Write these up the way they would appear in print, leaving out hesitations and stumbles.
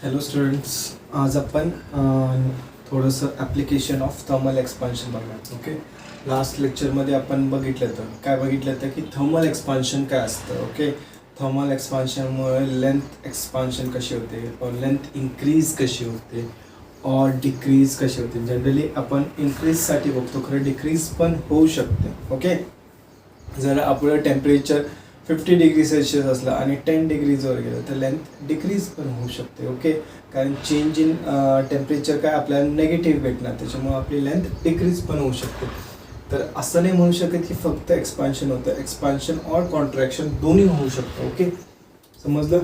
Hello students, आज आपण थोडंसं ॲप्लिकेशन ऑफ थर्मल एक्सपान्शन बघणार. ओके, लास्ट लेक्चरमध्ये आपण बघितलं तर की थर्मल एक्सपान्शन काय असतं. ओके, थर्मल एक्सपान्शनमुळे लेंथ एक्सपान्शन कशी होते, लेंथ इंक्रीज कशी होते और डिक्रीज कशी होते. जनरली आपण इन्क्रीजसाठी बघतो, खरं डिक्रीज पण होऊ शकते. ओके, जर आपलं टेम्परेचर 50 डिग्री सेल्सिअस असलं आणि 10 डिग्रीजवर गेलं तर लेंथ डिक्रीज पण होऊ शकते. ओके, कारण चेंज इन टेम्परेचर काय आपल्याला नेगेटिव्ह भेटणार, त्याच्यामुळे आपली लेंथ डिक्रीज पण होऊ शकते. तर असं नाही म्हणू शकत की फक्त एक्सपान्शन होतं, एक्सपान्शन और कॉन्ट्रॅक्शन दोन्ही होऊ शकतं. ओके, समजलं.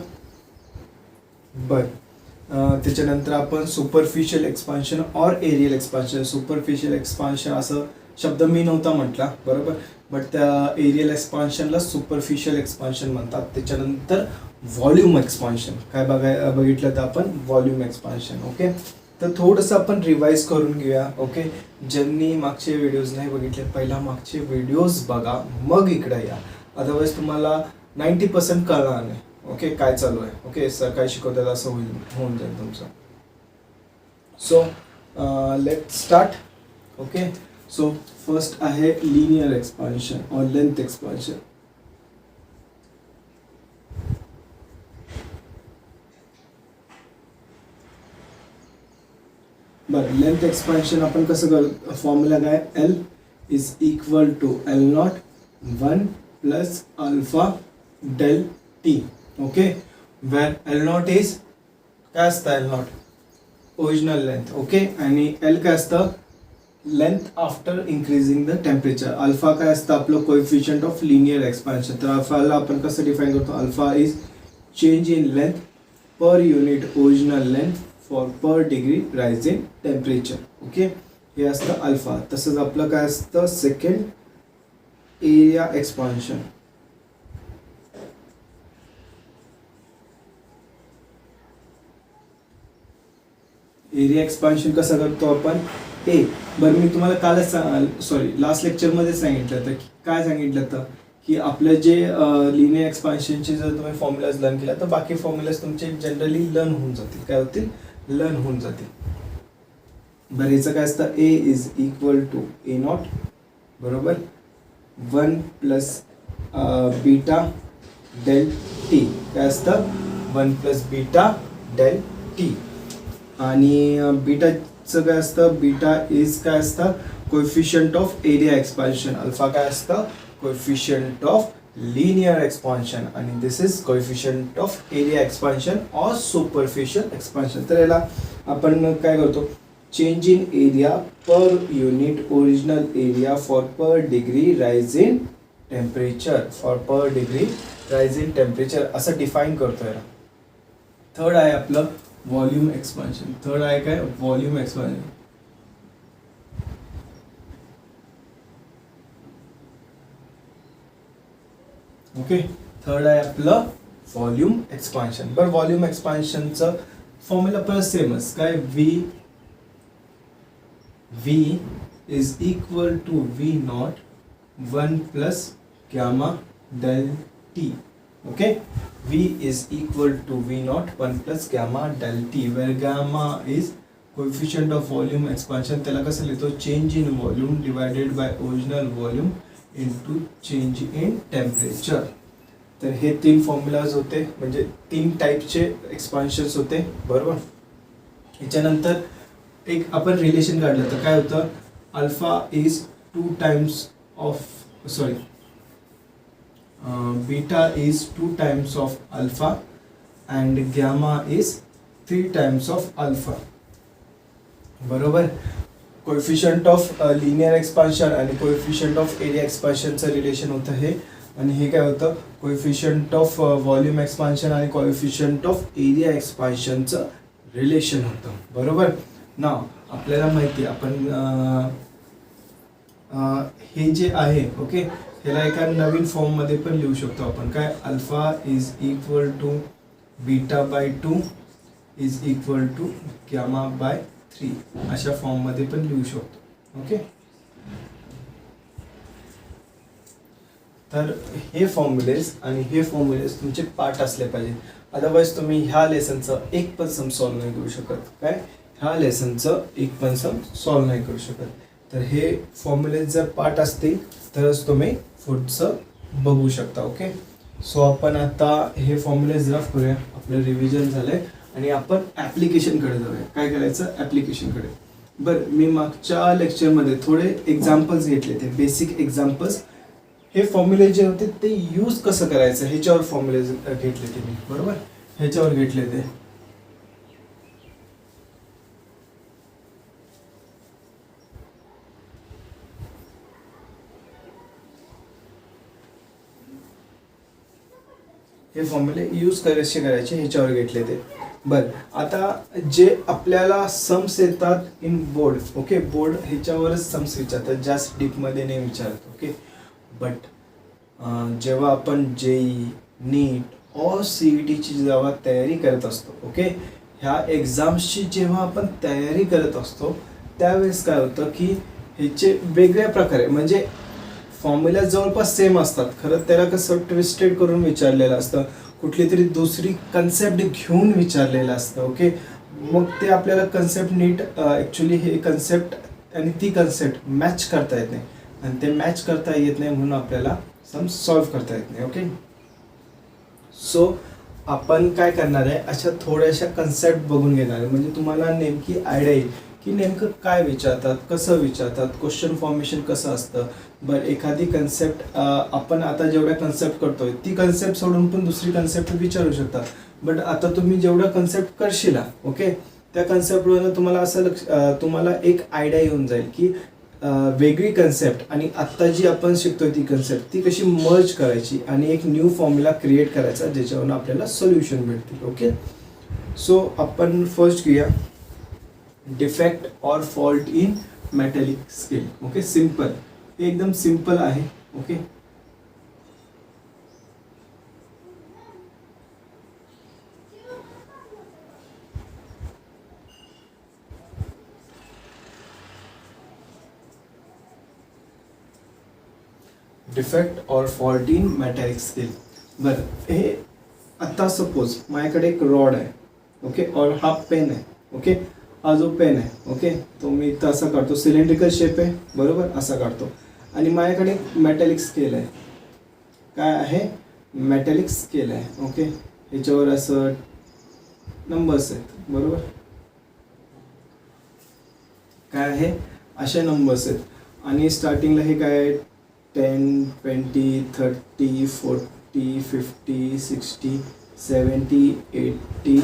बरं, त्याच्यानंतर आपण सुपरफिशियल एक्सपान्शन और एरियल एक्सपान्शन. सुपरफिशियल एक्सपान्शन असं शब्द मी नव्हता म्हटला, बरोबर, बट त्या एरियल एक्सपान्शनला सुपरफिशियल एक्सपान्शन म्हणतात. त्याच्यानंतर व्हॉल्यूम एक्सपान्शन काय बघितलं तर आपण व्हॉल्यूम एक्सपान्शन. ओके, तर थोडंसं आपण रिवाईज करून घेऊया. ओके, ज्यांनी मागचे व्हिडिओज नाही बघितले, पहिला मागचे व्हिडिओज बघा, मग इकडे या, अदरवाईज तुम्हाला 90% कळणार नाही. ओके, काय चालू आहे. ओके, सर काय शिकवतात असं होऊन जाईल तुमचं. So let start. Okay, so first आहे लिनियर एक्सपान्शन और लेंथ एक्सपान्शन. बरं, लेंथ एक्सपान्शन आपण कसं करतो, फॉर्म्युला काय, L is equal to L not 1 plus alpha del T. Okay, where L not is काय असतं, L not original length. Okay, आणि एल काय असतं, length after increasing the temperature. Alpha काय असतं आपलं कोएफिशियंट ऑफ लिनियर एक्सपान्शन. तर अल्फाला आपण कसं डिफाईन करतो, alpha is change in length per unit original length for per degree rise in temperature. Okay, हे असतं अल्फा. तसंच आपलं काय असतं second, area expansion. Area expansion कसं करतो आपण, ए. बरं, मी तुम्हाला कालच लास्ट लेक्चरमध्ये सांगितलं होतं की काय सांगितलं होतं की आपलं जे लिनियर एक्सपान्शनचे जर तुम्ही फॉर्म्युलाज लर्न केला तर बाकी फॉर्म्युलाज तुमचे जनरली लर्न होऊन जातील. काय होतील, लर्न होऊन जातील. बरं, याचं काय असतं, A is equal to A naught बरोबर 1 प्लस बीटा डेल टी. काय असतं, 1 प्लस बीटा डेल टी. आणि बीटाचं काय असतं, बीटा इज काय असतं coefficient of area expansion. Alpha काय असतं कोएफिशियंट ऑफ लिनियर एक्सपान्शन आणि this is coefficient of area expansion और सुपरफिशियल एक्सपान्शन. तर याला आपण काय करतो, change in area per unit original area for per degree rise in temperature, for per degree rise in temperature असं define करतो याला. थर्ड आहे आपलं व्हॉल्यूम एक्सपान्शन. थर्ड आहे काय, व्हॉल्यूम एक्सपान्शन. ओके, थर्ड आहे आपलं व्हॉल्यूम एक्सपान्शन. बरं, व्हॉल्यूम एक्सपान्शनचं फॉर्म्युला परत सेमच काय, V is equal to V not 1 plus gamma del T. Okay, V is equal to V naught 1 plus gamma del T, where gamma is coefficient of volume expansion. त्याला कसं लिहितो, change in volume divided by original volume into change in temperature. तर हे 3 formulas होते, म्हणजे 3 टाईपचे एक्सपान्शन्स होते, बरोबर. याच्यानंतर एक आपण रिलेशन काढलं तर काय होतं, alpha is 2 times of beta is 2 times of alpha and gamma is 3 times of alpha. बरोबर, कोएफिशियंट ऑफ लिनियर एक्सपान्शन आणि कोएफिशियंट ऑफ एरिया एक्सपान्शनचं रिलेशन होतं हे, आणि हे काय होतं कोएफिशियंट ऑफ व्हॉल्यूम एक्सपान्शन आणि कोएफिशियंट ऑफ एरिया एक्सपान्शनचं रिलेशन होतं. बरोबर. नाव आपल्याला माहिती आहे, आपण हे जे आहे, ओके, ह्याला एका नवीन फॉर्ममध्ये पण लिहू शकतो आपण. काय, alpha is equal to beta by 2 is equal to gamma by 3 अशा फॉर्ममध्ये पण लिहू शकतो. ओके, तर हे फॉर्म्युलेज आणि हे फॉर्म्युलेज तुमचे पाठ असले पाहिजे. अदरवाईज तुम्ही ह्या लेसनचं एक पण सम सॉल्व्ह नाही करू शकत. काय ह्या लेसनचं एक पण सम सॉल्व्ह नाही करू शकत. तर हे फॉर्म्युले जर पाठ असतील तरच तुम्ही पुढचं बघू शकता. ओके, सो आपण आता हे फॉर्म्युले रफ करूया. आपलं रिव्हिजन झालंय आणि आपण ॲप्लिकेशनकडे जाऊया. काय करायचं, ॲप्लिकेशनकडे. बरं, मी मागच्या लेक्चरमध्ये थोडे एक्झाम्पल्स घेतले, ते बेसिक एक्झाम्पल्स. हे फॉर्म्युले जे होते ते यूज कसं करायचं ह्याच्यावर फॉर्म्युले घेतले ते मी, बरोबर, ह्याच्यावर घेतले ते. हे फॉर्म्युले यूज कसे करायचे ह्याच्यावर घेतले ते. बरं, आता जे आपल्याला सम्स येतात इन बोर्ड, ओके, बोर्ड ह्याच्यावरच सम्स विचारतात, जास्त डीपमध्ये नाही विचारत. ओके, बट जेव्हा आपण JEE, नीट और CETची जेव्हा तयारी करत असतो, ओके, ह्या एक्झाम्सची जेव्हा आपण तयारी करत असतो त्यावेळेस काय होतं की ह्याचे वेगळ्या प्रकारे, म्हणजे फॉर्म्युला जवळपास सेम असतात, खरं त्याला कसं ट्विस्टेड करून विचारलेलं असतं, कुठली तरी दुसरी कन्सेप्ट घेऊन विचारलेलं असतं. ओके, मग ते आपल्याला कन्सेप्ट नीट ॲक्च्युली हे कन्सेप्ट आणि ती कन्सेप्ट मॅच करता येत नाही, आणि ते मॅच करता येत नाही म्हणून आपल्याला सम सॉल्व्ह करता येत नाही. ओके, सो आपण काय करणार आहे, अशा थोड्याशा कन्सेप्ट बघून घेणार आहे, म्हणजे तुम्हाला नेमकी आयडिया येईल की नेमकं काय विचारतात, कसं विचारतात, क्वेश्चन फॉर्मेशन कसं असतं. बरं, एखादी कन्सेप्ट आपण आता जेवढ्या कन्सेप्ट करतोय ती कन्सेप्ट सोडून पण दुसरी कन्सेप्ट विचारू शकतात. बट आता तुम्ही जेवढं कन्सेप्ट करशीला, ओके, त्या कन्सेप्टवरून तुम्हाला असं तुम्हाला एक आयडिया येऊन जाईल की वेगळी कन्सेप्ट आणि आत्ता जी आपण शिकतोय ती कन्सेप्ट ती कशी मर्ज करायची आणि एक न्यू फॉर्म्युला क्रिएट करायचा ज्याच्यावरून आपल्याला सोल्युशन भेटतील. ओके, सो आपण फर्स्ट घेऊया डिफेक्ट और fault in metallic scale. Okay, simple, एकदम सिम्पल आहे. ओके, डिफेक्ट और फॉल्ट इन मेटॅलिक स्केल. बरं, हे आता सपोज माझ्याकडे एक रॉड आहे, ओके, और हा पेन आहे. ओके, हा जो पेन आहे, ओके, तो मी इथं असा काढतो, सिलेंड्रिकल शेप आहे, बरोबर, असा काढतो. आणि माझ्याकडे मेटॅलिक स्केल आहे. काय आहे, मेटॅलिक स्केल आहे. ओके, ह्याच्यावर असं नंबर्स आहेत, बरोबर, काय आहे, असे नंबर्स आहेत. आणि स्टार्टिंगला हे काय आहे, 10, 20, 30, 40, 50, 60, 70, 80,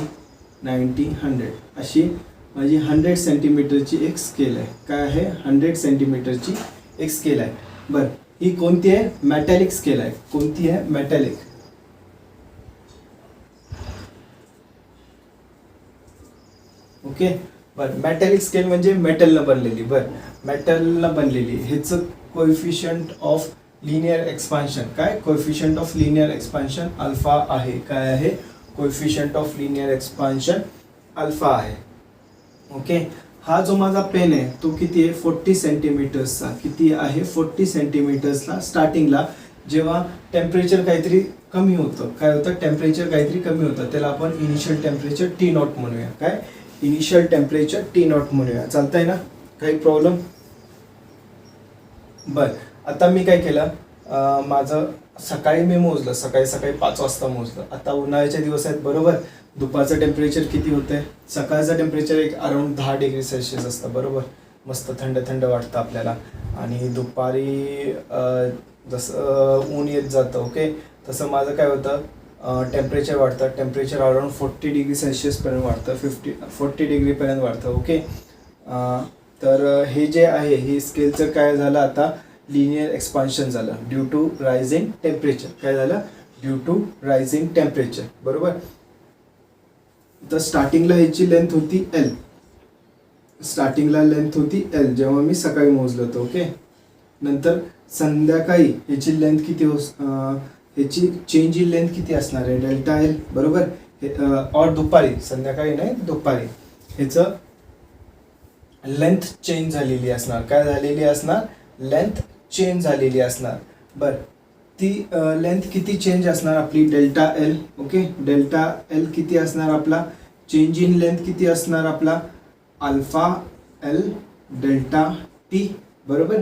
90, 100 अशी माझी 100 सेंटीमीटरची एक स्केल आहे. काय आहे, 100 सेंटीमीटरची एक स्केल आहे. बरं, ही कोणती आहे, मेटॅलिक स्केल आहे. कोणती आहे, मेटॅलिक. ओके, बरं, मेटॅलिक स्केल म्हणजे मेटलनं बनलेली. बरं, मेटलनं बनलेली, ह्याचं कोएफिशियंट ऑफ लिनियर एक्सपान्शन, काय, coefficient of linear expansion alpha आहे. काय आहे, coefficient of linear expansion alpha आहे. ओके, हा जो माझा पेन आहे तो किती आहे, 40 सेंटीमीटर्सचा. किती आहे, 40 सेंटीमीटर्सला. स्टार्टिंगला जेव्हा टेम्परेचर काहीतरी कमी होतं, काय होतं, टेम्परेचर काहीतरी कमी होतं, त्याला आपण इनिशियल टेम्परेचर T0 म्हणूया. काय, इनिशियल टेम्परेचर T0 म्हणूया. चालतंय ना, काही प्रॉब्लेम. बरं, आता मी काय केलं, माझं सकाळी मी मोजलं, सकाळी 5 वाजता मोजलं. आता उन्हाळ्याचे दिवस आहेत, बरोबर, दुपारचं टेम्परेचर किती होतं आहे, सकाळचं टेम्परेचर एक अराउंड 10 डिग्री सेल्सिअस असतं, बरोबर, मस्त थंड थंड वाटतं आपल्याला. आणि दुपारी जसं ऊन येत जातं, ओके, तसं माझं काय होतं, टेम्परेचर वाढतं, टेम्परेचर अराउंड 40 डिग्री सेल्सिअसपर्यंत वाढतं, 40 डिग्रीपर्यंत वाढतं. ओके, तर हे जे आहे, हे स्केलचं काय झालं, आता लिनियर एक्सपान्शन झालं ड्यू टू रायझिंग टेम्परेचर. काय झालं, ड्यू टू रायझिंग टेम्परेचर, बरोबर. तर स्टार्टिंगला ह्याची लेंथ होती L, स्टार्टिंगला लेंथ होती L जेव्हा मी सकाळी मोजलं होतं. ओके, नंतर संध्याकाळी ह्याची लेंथ किती ह्याची चेंज इन लेंथ किती असणार आहे, डेल्टा L, बरोबर. और दुपारी, संध्याकाळी नाही, दुपारी ह्याचं लेंथ चेंज झालेली असणार. काय झालेली असणार, लेंथ चेंज झालेली असणार. बरं, ती लेंथ किती चेंज असणार आपली delta L. Okay, delta L किती असणार आपला, चेंज इन लेंथ किती असणार आपला अल्फा एल डेल्टा टी. बरोबर,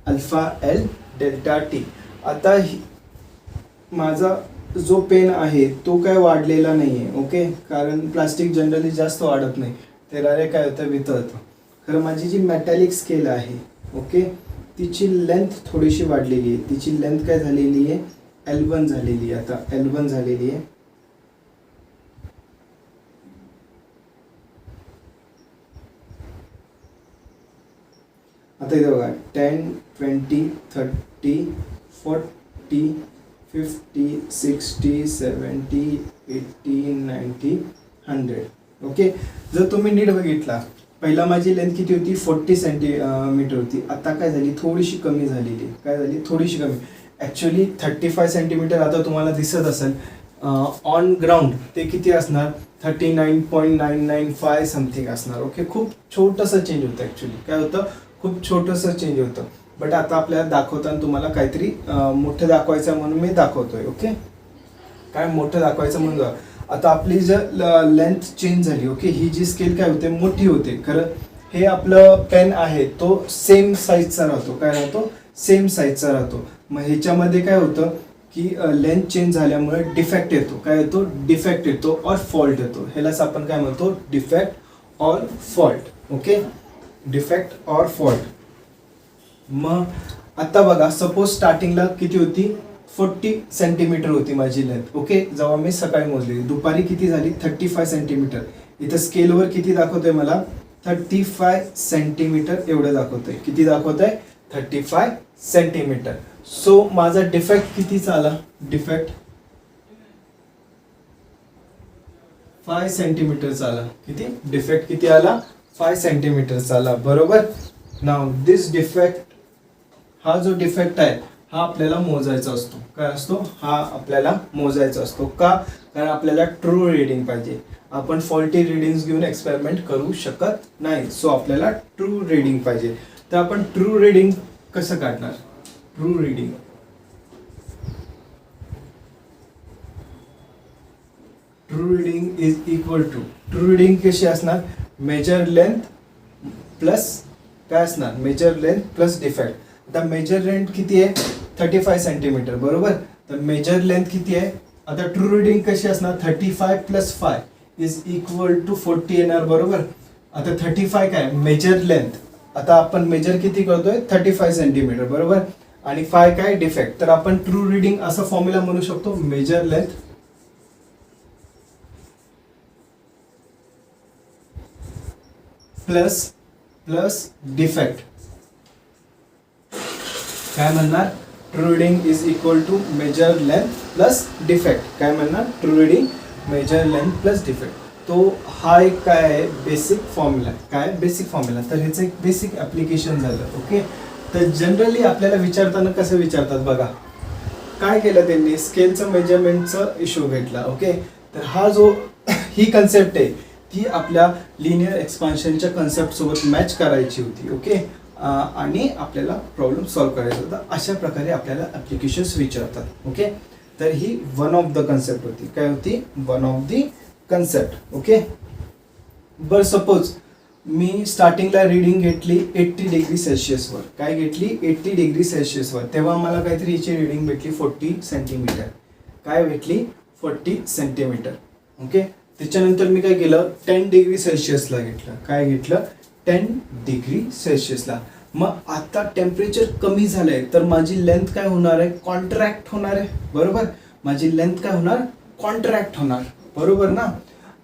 अल्फा एल डेल्टा टी. आता माझा जो पेन आहे तो काय वाढलेला नाही आहे. ओके, कारण प्लास्टिक जनरली जास्त वाढत नाही, तेरारे काय होतं वितळतं. खरं माझी जी मेटॅलिक स्केल आहे, ओके, तिची लेंथ थोडीशी वाढलेली आहे. तिची लेंथ काय झालेली आहे, L1 झालेली आहे. आता L1 झालेली आहे. आता इथे बघा 10, 20, 30, 40, 50, 60, 70, 80, 90, 100. ओके, जर तुम्ही नीट बघितला, पहिला माझी लेंथ किती होती, 40 सेंटीमीटर होती. आता काय झाली, थोडीशी कमी झालेली. काय झाली, थोडीशी कमी. ॲक्च्युली 35 सेंटीमीटर आता तुम्हाला दिसत असेल. ऑन ग्राउंड ते किती असणार, 39.995 समथिंग असणार. ओके, खूप छोटंसं चेंज होतं. ॲक्च्युली काय होतं, खूप छोटंसं चेंज होतं. बट आता आपल्याला दाखवताना तुम्हाला काहीतरी मोठं दाखवायचं म्हणून मी दाखवतोय. ओके, काय मोठं दाखवायचं म्हणून. आता आपली जर लेंथ चेंज झाली, ओके, ही जी स्केल काय होते, मोठी होते. खरं हे आपलं पेन आहे तो सेम साईजचा राहतो. काय राहतो, सेम साईजचा राहतो. मग ह्याच्यामध्ये काय होतं की लेंथ चेंज झाल्यामुळे डिफेक्ट येतो. काय येतो, डिफेक्ट येतो और फॉल्ट येतो. ह्यालाच आपण काय म्हणतो, डिफेक्ट और फॉल्ट. ओके, डिफेक्ट और फॉल्ट. मग आता बघा, सपोज स्टार्टिंगला किती होती, 40 सेंटीमीटर होती माझी लेंथ. ओके, जेव्हा मी सकाळी मोजली. दुपारी किती झाली, 35 सेंटीमीटर. इथं स्केलवर किती दाखवतोय मला, 35 सेंटीमीटर एवढं दाखवतंय. किती दाखवतंय, 35 सेंटीमीटर. सो माझा डिफेक्ट कितीचा आला, डिफेक्ट 5 सेंटीमीटरचा आला. किती, डिफेक्ट किती आला, 5 सेंटीमीटरचा आला. बरोबर. नाव दिस डिफेक्ट, हा जो डिफेक्ट आहे हा आपल्याला मोजायचा असतो. काय असतो, हा आपल्याला मोजायचा असतो. का, कारण आपल्याला ट्रू रीडिंग पाहिजे. आपण फॉल्टी रीडिंग्स घेऊन एक्सपेरिमेंट करू शकत नाही. सो आपल्याला ट्रू रीडिंग पाहिजे. तर आपण ट्रू रीडिंग कसं काढणार, true reading. True reading is equal to, true reading कशी असणार, मेजर लेंथ प्लस काय असणार, मेजर लेंथ प्लस डिफेक्ट. आता मेजर लेंथ किती आहे, 35 सेंटीमीटर. बरोबर, तर मेजर लेंथ किती आहे. आता ट्रू रीडिंग कशी असणार, 35 प्लस 5 इज इक्वल टू 40 येणार. बरोबर. आता 35 काय, मेजर लेंथ. आता आपण मेजर किती करतोय, 35 सेंटीमीटर. बरोबर, आणि 5 काय, डिफेक्ट. तर आपण ट्रू रीडिंग असा फॉर्म्युला म्हणू शकतो, major length plus plus defect. काय म्हणणार, true reading is equal to major length plus defect. काय म्हणणार, true reading major length plus defect. तो हा एक काय आहे, बेसिक फॉर्म्युला. काय, बेसिक फॉर्म्युला. तर ह्याचं एक बेसिक ॲप्लिकेशन झालं. ओके, तर जनरली आपल्याला विचारताना कसं विचारतात बघा, काय केलं त्यांनी, स्केलचं मेजरमेंटचं इश्यू घेतला. ओके, तर हा जो ही कन्सेप्ट आहे ती आपल्या लिनियर एक्सपान्शनच्या कन्सेप्ट सोबत मॅच करायची होती. ओके, आणि आपल्याला प्रॉब्लेम सॉल्व्ह करायचा होता. अशा प्रकारे आपल्याला ॲप्लिकेशन्स विचारतात. ओके, तर ही वन ऑफ द कन्सेप्ट होती. काय होती, one of the concept. Okay, बरं सपोज मी स्टार्टिंगला रीडिंग घेतली 80 डिग्री सेल्सिअसवर. काय घेतली, 80 डिग्री सेल्सिअसवर. तेव्हा मला काहीतरी हिची रीडिंग भेटली 40 सेंटीमीटर. काय भेटली, 40 सेंटीमीटर. ओके, त्याच्यानंतर मी काय केलं, 10 डिग्री सेल्सिअसला घेतलं. काय घेतलं, 10 डिग्री सेल्सिअसला. मग आता टेम्परेचर कमी झालंय तर माझी लेंथ काय होणार आहे, कॉन्ट्रॅक्ट होणार आहे. बरोबर, माझी लेंथ काय होणार, कॉन्ट्रॅक्ट होणार. बरोबर ना.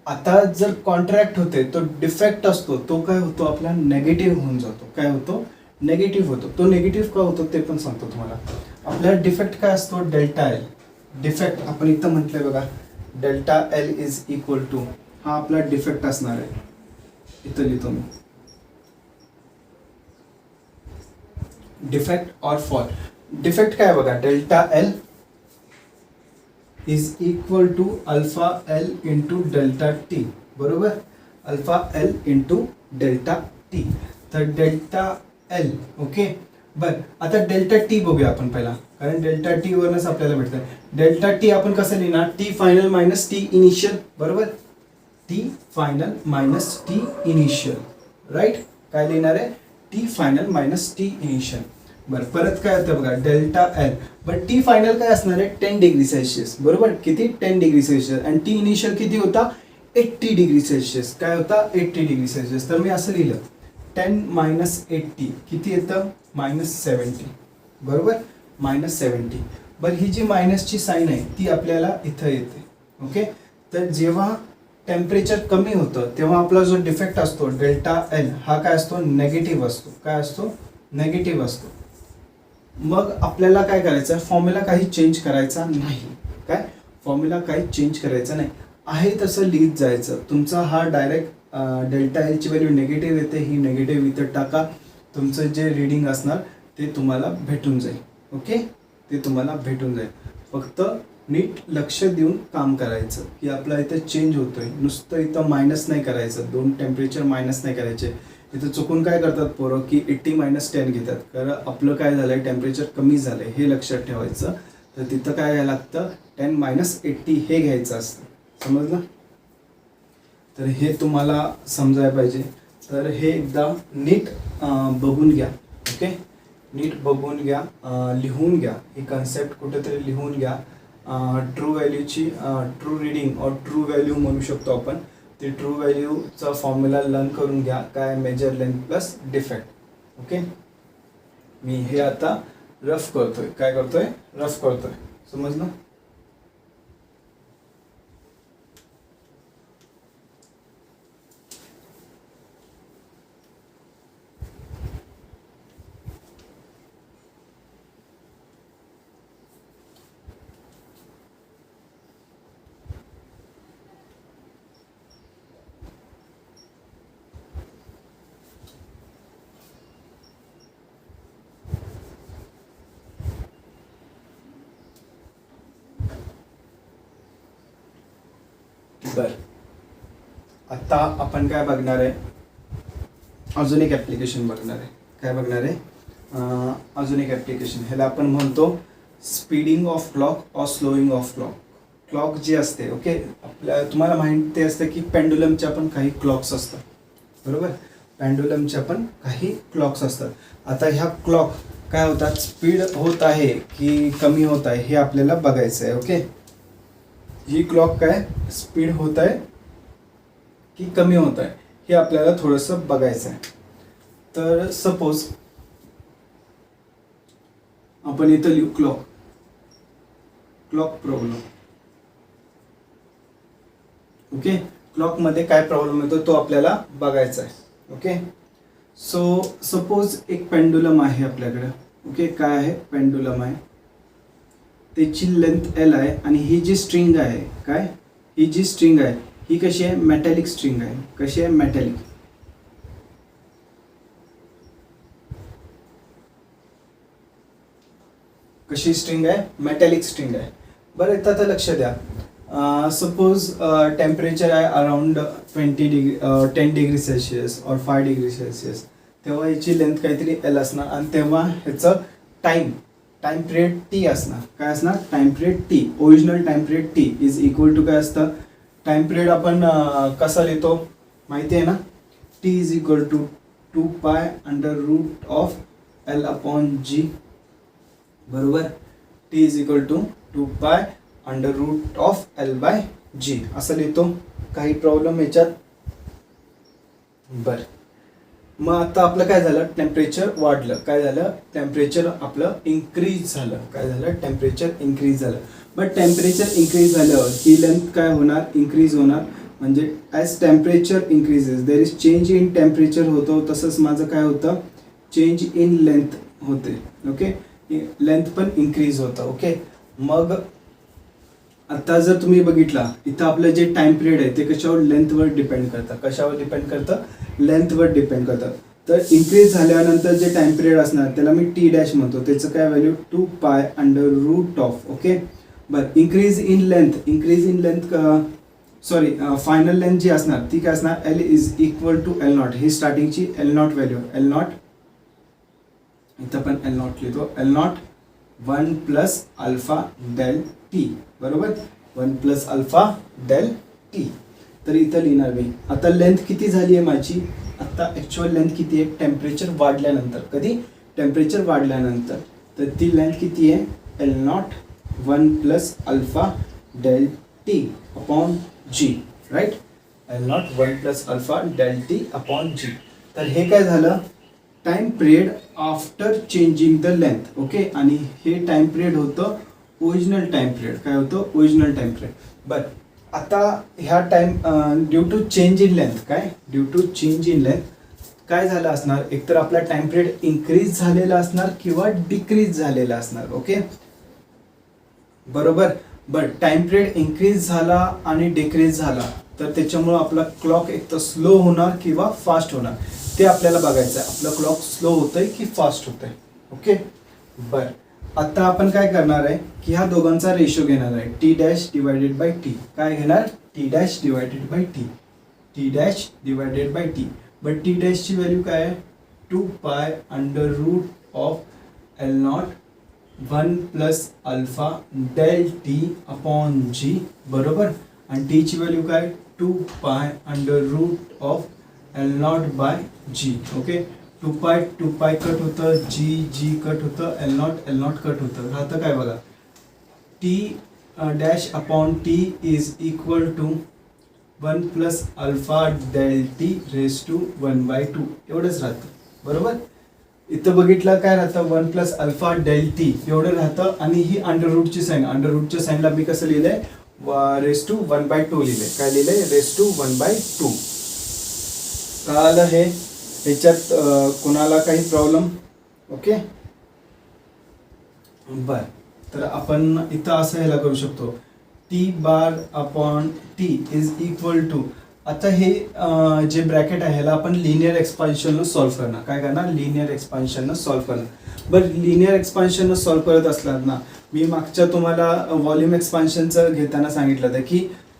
आता जर कॉन्ट्रॅक्ट होते तो डिफेक्ट असतो, तो काय होतो, आपला नेगेटिव्ह होऊन जातो. काय होतो, नेगेटिव्ह होतो. तो नेगेटिव्ह का होतो ते पण सांगतो तुम्हाला. आपला डिफेक्ट काय असतो, डेल्टा एल. डिफेक्ट आपण इथं म्हटलंय बघा, delta L is equal to, हा आपला डिफेक्ट असणार आहे. इथं लिहितो मी, डिफेक्ट और फॉल्ट. डिफेक्ट काय बघा, delta L is equal to alpha L into delta T. बरोबर, alpha L into delta T. तर डेल्टा एल, ओके, बरं, आता डेल्टा टी बघूया आपण पहिला, कारण डेल्टा टी वरच आपल्याला भेटतं. डेल्टा टी आपण कसं लिहिणार, T final minus T initial, बरोबर. T final minus T initial, right. काय लिहिणार आहे, T final minus T initial. बरं, परत काय होतं बघा, delta L. But T final काय असणार आहे, 10 डिग्री सेल्सिअस, बरोबर. किती, 10 डिग्री सेल्सिअस. आणि टी इनिशियल किती होता, 80 डिग्री सेल्सिअस. काय होता, 80 डिग्री सेल्सिअस. तर मी असं लिहिलं, 10 मायनस 80 किती येतं, -70, बरोबर. -70. बरं, ही जी मायनसची साईन आहे ती आपल्याला इथं येते. ओके. तर जेव्हा टेम्परेचर कमी होतं तेव्हा आपला जो डिफेक्ट असतो डेल्टा एल हा काय असतो, नेगेटिव्ह असतो. काय असतो, नेगेटिव्ह असतो. मग आपल्याला काय करायचं, फॉर्म्युला काही चेंज करायचा नाही. काय, फॉर्म्युला काही चेंज करायचा नाही, आहे तसं लिहित जायचं. तुमचा हा डायरेक्ट डेल्टा एलची व्हॅल्यू निगेटिव्ह येते, ही निगेटिव्ह इथं टाका. तुमचं जे रीडिंग असणार ते तुम्हाला भेटून जाईल. ओके, ते तुम्हाला भेटून जाईल. फक्त नीट लक्ष देऊन काम करायचं की आपला इथं चेंज होतोय. नुसतं इथं मायनस नाही करायचं, दोन टेम्परेचर मायनस नाही करायचे. इथं चुकून काय करतात पोरं की 80 - 10 घेतात, कारण आपलं काय झालंय, टेम्परेचर कमी झालंय हे लक्षात ठेवायचं. तर तिथं काय घ्यायला लागतं, 10 - 80 हे घ्यायचं असतं. समजलं. तर हे तुम्हाला समजायला पाहिजे. तर हे एकदा नीट बघून घ्या. ओके, नीट बघून घ्या, लिहून घ्या. ही कन्सेप्ट कुठेतरी लिहून घ्या. ट्रू व्हॅल्यूची ट्रू रीडिंग और ट्रू व्हॅल्यू म्हणू शकतो आपण. ते ट्रू व्हॅल्यूचा फॉर्म्युला लर्न करून घ्या. काय, major length plus defect. Okay, मी हे आता रफ करतोय. काय करतोय, रफ करतोय. समजलं. बर, आता आपण काय बघणार आहे, अजून एक ॲप्लिकेशन बघणार आहे. काय बघणार आहे, अजून एक ॲप्लिकेशन. ह्याला आपण म्हणतो स्पीडिंग ऑफ क्लॉक और स्लोइंग ऑफ क्लॉक. क्लॉक जी असते, ओके, आपल्या तुम्हाला माहिती असतं की पेंडुलमच्या पण काही क्लॉक्स असतात, बरोबर. पेंडुलमच्या पण काही क्लॉक्स असतात. आता ह्या क्लॉक काय होतात, स्पीड होत आहे की कमी होत आहे हे आपल्याला बघायचं आहे. ओके, ही क्लॉक काय स्पीड होत आहे की कमी होत आहे हे आपल्याला थोडंसं बघायचं आहे. तर सपोज आपण इथं लिहू क्लॉक, क्लॉक प्रॉब्लेम. ओके, क्लॉकमध्ये काय प्रॉब्लेम येतो तो आपल्याला बघायचा आहे. ओके, सो सपोज एक पेंडुलम आहे आपल्याकडे. ओके, काय आहे, पेंडुलम आहे. त्याची लेंथ एल आहे आणि ही जी स्ट्रिंग आहे, काय, ही जी स्ट्रिंग आहे ही कशी आहे, मेटॅलिक स्ट्रिंग आहे. कशी आहे, मेटॅलिक. कशी स्ट्रिंग आहे, मेटॅलिक स्ट्रिंग आहे. बरं, इथं आता लक्ष द्या. सपोज टेम्परेचर आहे अराउंड 10 डिग्री सेल्सिअस और 5 डिग्री सेल्सिअस. तेव्हा याची लेंथ काहीतरी एल असणार आणि तेव्हा ह्याचं टाइम पिरियड टी असणार. काय असणार, time period T. Original time period T is equal to काय असतं, टाइम पिरियड आपण कसा लिहितो माहिती आहे ना, T is equal to 2π√L/g, बरोबर. T is equal to 2π√L/g असं लिहितो. काही प्रॉब्लेम याच्यात. बरं, मग आता आपलं काय झालं, टेम्परेचर वाढलं. काय झालं, टेम्परेचर आपलं इन्क्रीज झालं. काय झालं, टेम्परेचर इन्क्रीज झालं. बट टेम्परेचर इन्क्रीज झाल्यावर ही लेंथ काय होणार, इन्क्रीज होणार. म्हणजे as temperature increases there is change in temperature होतो. तसंच माझं काय होतं, चेंज इन लेंथ होते. ओके, लेंथ पण इन्क्रीज होतं. ओके, मग आता जर तुम्ही बघितला इथं आपलं जे टाइम पिरियड आहे ते कशावर, लेंथवर डिपेंड करतं. कशावर डिपेंड करतं, लेंथवर डिपेंड करतं. तर इन्क्रीज झाल्यानंतर जे टाइम पिरियड असणार त्याला मी टी डॅश म्हणतो. त्याचं काय व्हॅल्यू, 2π√. ओके, बरं. Increase in length sorry final length जी असणार ती काय असणार, L is equal to L0. ही स्टार्टिंगची L0 व्हॅल्यू, इथं पण एल नॉट लिहितो, L not 1 plus alpha del T, बरोबर, 1 प्लस अल्फा डेल टी. तर इथं लिहिणार मी. आता लेंथ किती झाली आहे माझी, आता ॲक्च्युअल लेंथ किती आहे टेम्परेचर वाढल्यानंतर, कधी टेम्परेचर वाढल्यानंतर, तर ती लेंथ किती आहे L not 1 plus alpha del T upon G, right, L not 1 plus alpha del T upon G. तर हे काय झालं time period after changing the length. Okay, आणि हे टाइम पिरियड होतं ओरिजिनल टाइम पिरियड. काय होतं ओरिजिनल टाइम पिरियड. बरं, आता ह्या time due to change in length, काय due to change in length काय झालं असणार, एकतर आपला टाइम पिरियड इन्क्रीज झालेला असणार किंवा डिक्रीज झालेला असणार. ओके, बरोबर. बट टाइम पिरियड इन्क्रीज झाला आणि डिक्रीज झाला तर त्याच्यामुळं आपला क्लॉक एक तर स्लो होणार किंवा फास्ट होणार, ते आपल्याला बघायचं आहे. आपलं क्लॉक स्लो होतंय की फास्ट होतंय. ओके, बर, आता आपण काय करणार आहे की ह्या दोघांचा रेशो घेणार आहे, T dash divided by T. काय घेणार, T dash divided by T, T dash divided by T. But T डॅशची व्हॅल्यू काय आहे 2 pi under root of L not 1 plus alpha del T upon G, बरोबर. आणि टीची व्हॅल्यू काय 2 pi under root of L naught by G. Okay, 2 pi cut होतं, G cut होतं, L naught cut होतं, राहतं काय बघा T dash upon T is equal to 1 plus alpha del T raise to 1/2 एवढंच राहतं, बरोबर. इथं बघितलं काय राहतं 1 प्लस अल्फा डेल टी एवढं राहतं. आणि ही अंडर रूटची साईन, अंडर रूटच्या साईनला मी कसं लिहिलंय रेस टू 1/2 लिहिलंय. काय लिहिलंय रेस टू 1/2. कळालं हे, ह्याच्यात कोणाला काही प्रॉब्लेम. ओके, बर, तर आपण इथं असं ह्याला करू शकतो T bar upon T is equal to. आता हे जे ब्रॅकेट आहे ह्याला आपण लिनियर एक्सपान्शननं सॉल्व्ह करणार. काय करणार लिनियर एक्सपान्शननं सॉल्व्ह करणार. बरं, लिनियर एक्सपान्शननं सॉल्व्ह करत असलात ना, मी मागच्या तुम्हाला व्हॉल्यूम एक्सपान्शनचं घेताना सांगितलं होतं की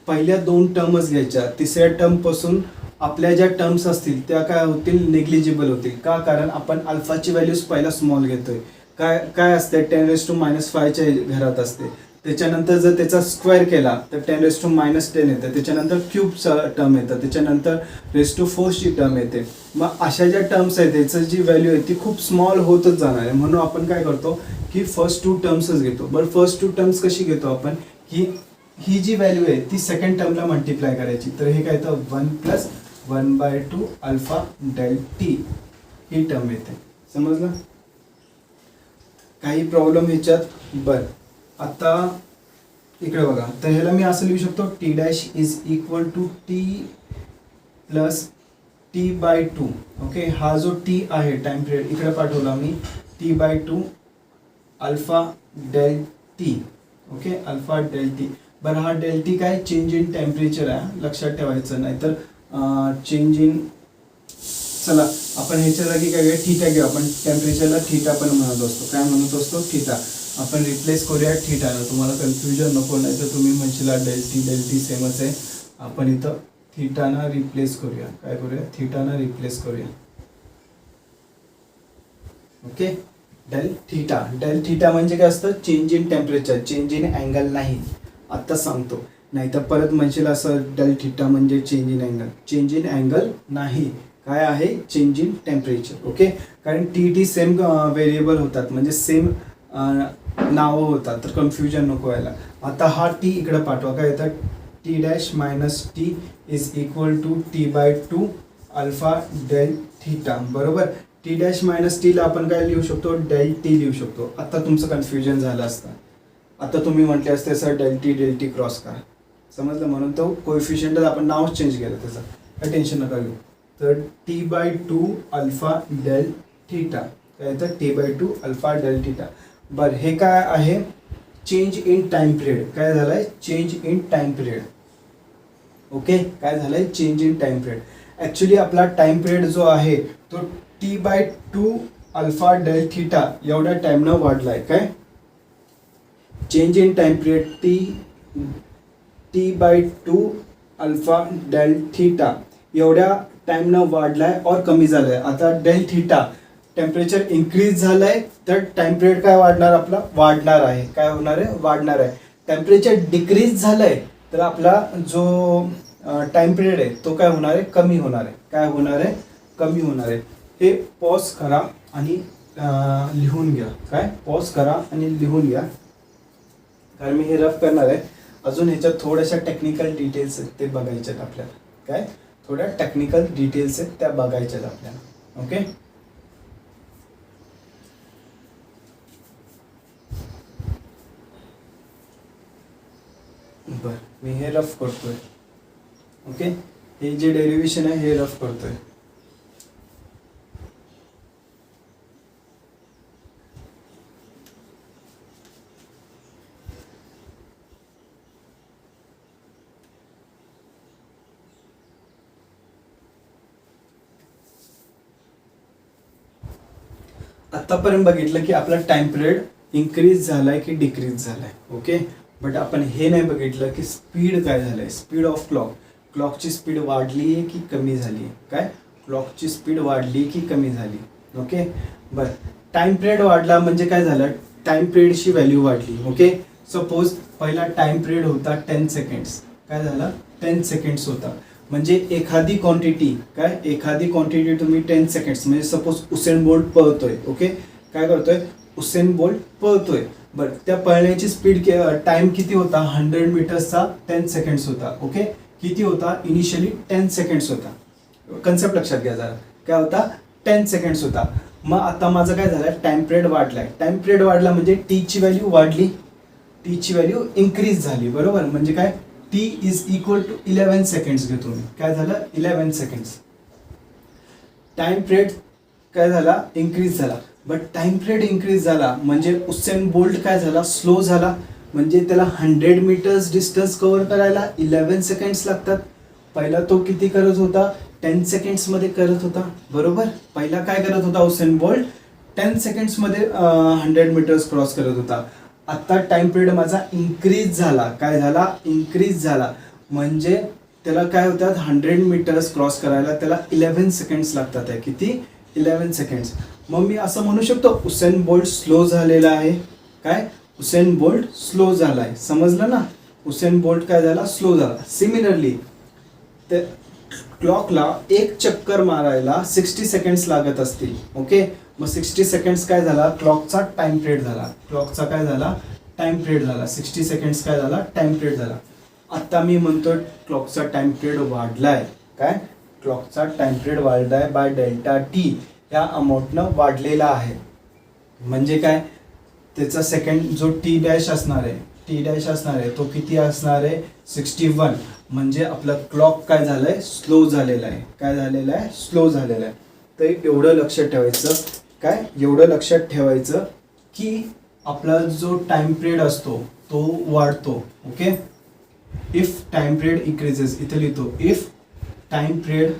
पहिल्या 2 टर्मच घ्यायच्या, तिसऱ्या टर्मपासून आपल्या ज्या टर्म्स असतील त्या काय होतील नेग्लिजिबल होतील. का, कारण आपण अल्फाची व्हॅल्यूज पहिला स्मॉल घेतोय. काय असते 10⁻⁵ घरात असते. त्याच्यानंतर जर त्याचा स्क्वेअर केला तर 10⁻⁻10 येतं, त्याच्यानंतर क्यूबचा टर्म येतं, त्याच्यानंतर रेस टू 4ची टर्म येते. मग अशा ज्या टर्म्स आहेत त्याचं जी व्हॅल्यू आहे ती खूप स्मॉल होतच जाणार आहे. म्हणून आपण काय करतो की फर्स्ट 2 टर्म्सच घेतो. बरं, फर्स्ट 2 टर्म्स कशी घेतो आपण की ही जी व्हॅल्यू आहे ती सेकंड टर्मला मल्टिप्लाय करायची. तर हे काय येतं 1 प्लस 1/2 अल्फा डेल टी ही टर्म येते. समजलं, काही प्रॉब्लेम ह्याच्यात. बरं, आता इकडे बघा, तर ह्याला मी असं लिहू शकतो T dash is equal to T plus T/2. Okay, हा जो टी आहे टाइम पिरियड इकडे पाठवला मी T/2 alpha del T. Okay, alpha del T. बरं, हा डेल टी काय चेंज इन टेम्परेचर आहे, लक्षात ठेवायचं. नाहीतर चेंज इन, चला आपण ह्याच्या जागी काय घेऊया थीटा घेऊ. आपण टेम्परेचरला थीटा पण म्हणत असतो. काय म्हणत असतो थीटा. आपण रिप्लेस करूया थीटानं, तुम्हाला कन्फ्युजन नको, नाही तर तुम्ही म्हणशीला डेल टी सेमच आहे. आपण इथं थीटानं रिप्लेस करूया. काय करूया थीटानं रिप्लेस करूया. ओके, डेल थीटा म्हणजे काय असतं change in temperature, change in angle नाही. आत्ता सांगतो, नाही तर परत म्हणशील असं डेल थीटा म्हणजे change in angle. Change in angle नाही, काय आहे चेंज इन टेम्परेचर. ओके, कारण टी सेम व्हेरिएबल होतात, म्हणजे सेम नावं होतात, तर कन्फ्युजन नको व्हायला. आता हा टी इकडे पाठवा. काय येतं T dash minus T is equal to T/2 alpha del theta, बरोबर. टी डॅश मायनस टीला आपण काय लिहू शकतो डेल टी लिहू शकतो. आता तुमचं कन्फ्युजन झालं असतं. आता तुम्ही म्हटले असते सर डेल टी क्रॉस का, समजलं. म्हणून तो कोएफिशियंट आपण नावच चेंज केलं त्याचं, काय टेन्शन नका घेऊ. तर T/2 अल्फा डेल थीटा काय येतं T/2 अल्फा डेल थीटा. बरं, हे काय आहे चेंज इन टाइम पिरियड. काय झालंय change in time period. Okay, काय झालंय change in time period. Actually आपला टाइम पिरियड जो आहे तो T/2 अल्फा डेल थीटा एवढ्या टाइमनं वाढलाय. काय change in time period T/2 alpha del theta एवढ्या टाइमनं वाढलाय और कमी झालाय. आता डेल थीटा टेम्परेचर इन्क्रीज झालंय तर टाइम पिरियड काय वाढणार, आपला वाढणार आहे. काय होणार आहे, वाढणार आहे. टेम्परेचर डिक्रीज झालंय तर आपला जो टाइम पिरियड आहे तो काय होणार आहे, कमी होणार आहे. काय होणार आहे, कमी होणार आहे. हे पॉज करा आणि लिहून घ्या. काय पॉज करा आणि लिहून घ्या, कारण मी हे रफ करणार आहे. अजून ह्याच्यात थोड्याशा टेक्निकल डिटेल्स आहेत ते बघायचे आहेत आपल्याला. काय थोड्या टेक्निकल डिटेल्स आहेत त्या बघायच्या आहेत आपल्याला. ओके, बर मी हे रफ करतोय. ओके, हे जे डेरिव्हेशन आहे हे रफ करतोय. आतापर्यंत बघितलं की आपला टाइम पिरियड इन्क्रीज झालाय की डिक्रीज झालाय. ओके, बट आपण हे नाही बघितलं की स्पीड काय झालंय, स्पीड ऑफ क्लॉक. क्लॉकची स्पीड वाढली आहे की कमी झाली आहे. काय क्लॉकची स्पीड वाढली की कमी झाली. ओके, बरं टाइम पिरियड वाढला म्हणजे काय झालं, टाइम पिरियडची व्हॅल्यू वाढली. ओके, सपोज पहिला टाइम पिरियड होता 10 सेकंड्स. काय झाला, 10 सेकंड्स होता. म्हणजे एखादी क्वांटिटी, काय एखादी क्वांटिटी तुम्ही 10 सेकंड्स, म्हणजे सपोज उसेन बोल्ट पळतोय. ओके, काय करतोय, उसेन बोल्ट पळतोय. बरं त्या पळण्याची स्पीड टाइम किती होता, 100 मीटर्सचा 10 सेकंड्स होता. ओके, किती होता, इनिशियली 10 सेकंड्स होता. कन्सेप्ट लक्षात घ्या जरा, काय होता, 10 सेकंड्स होता. मग आता माझं काय झालं, टाइम पिरियड वाढलाय. टाइम पिरियड वाढला म्हणजे टीची व्हॅल्यू वाढली, टीची व्हॅल्यू इन्क्रीज झाली. बरोबर, म्हणजे काय, T is equal to 11 seconds घेतो मी. काय झालं, 11 सेकंड्स. टाइम पिरियड काय झाला, इन्क्रीज झाला. बट टाइम पिरियड इन्क्रीज झाला म्हणजे उसेन बोल्ट काय झाला, स्लो झाला. म्हणजे त्याला 100 मीटर्स डिस्टन्स कव्हर करायला 11 सेकंड्स लागतात. पहिला तो किती करत होता, 10 सेकंड्समध्ये करत होता. बरोबर, पहिला काय करत होता उसेन बोल्ट, 10 सेकंड्समध्ये 100 मीटर्स क्रॉस करत होता. आता टाइम पिरियड माझा इन्क्रीज झाला. काय झाला, इन्क्रीज झाला. म्हणजे त्याला काय होतात, 100 मीटर्स क्रॉस करायला त्याला 11 सेकंड्स लागतात. आहे किती, 11 सेकंड्स. मग मी असं म्हणू शकतो उसेन बोल्ट स्लो झालेला आहे. काय, उसेन बोल्ट स्लो झाला आहे. समजलं ना, उसेन बोल्ट काय झाला, स्लो झाला. सिमिलरली ते क्लॉकला एक चक्कर मारायला 60 सेकंड्स लागत असतील. ओके, मग 60 सेकंड्स काय झाला, क्लॉकचा टाइम पिरियड झाला. क्लॉकचा काय झाला, टाइम पिरियड झाला. 60 सेकंड्स काय झाला, टाइम पिरियड झाला. आता मी म्हणतो क्लॉकचा टाइम पिरियड वाढलाय. काय, क्लॉकचा टाइम पिरियड वाढलाय बाय डेल्टा टी या अमाऊंटनं वाढलेला आहे. म्हणजे काय, त्याचा सेकंड जो टी डॅश असणार आहे, टी डॅश असणार आहे तो किती असणार आहे, 61. म्हणजे आपलं क्लॉक काय झालंय, स्लो झालेला आहे. काय झालेलं आहे, स्लो झालेलं आहे. तर एवढं लक्षात ठेवायचं. काय, एवढं लक्षात ठेवायचं की आपला जो टाइम पिरियड असतो तो वाढतो. Okay, if time period increases, इथे लिहितो इफ टाइम पिरियड,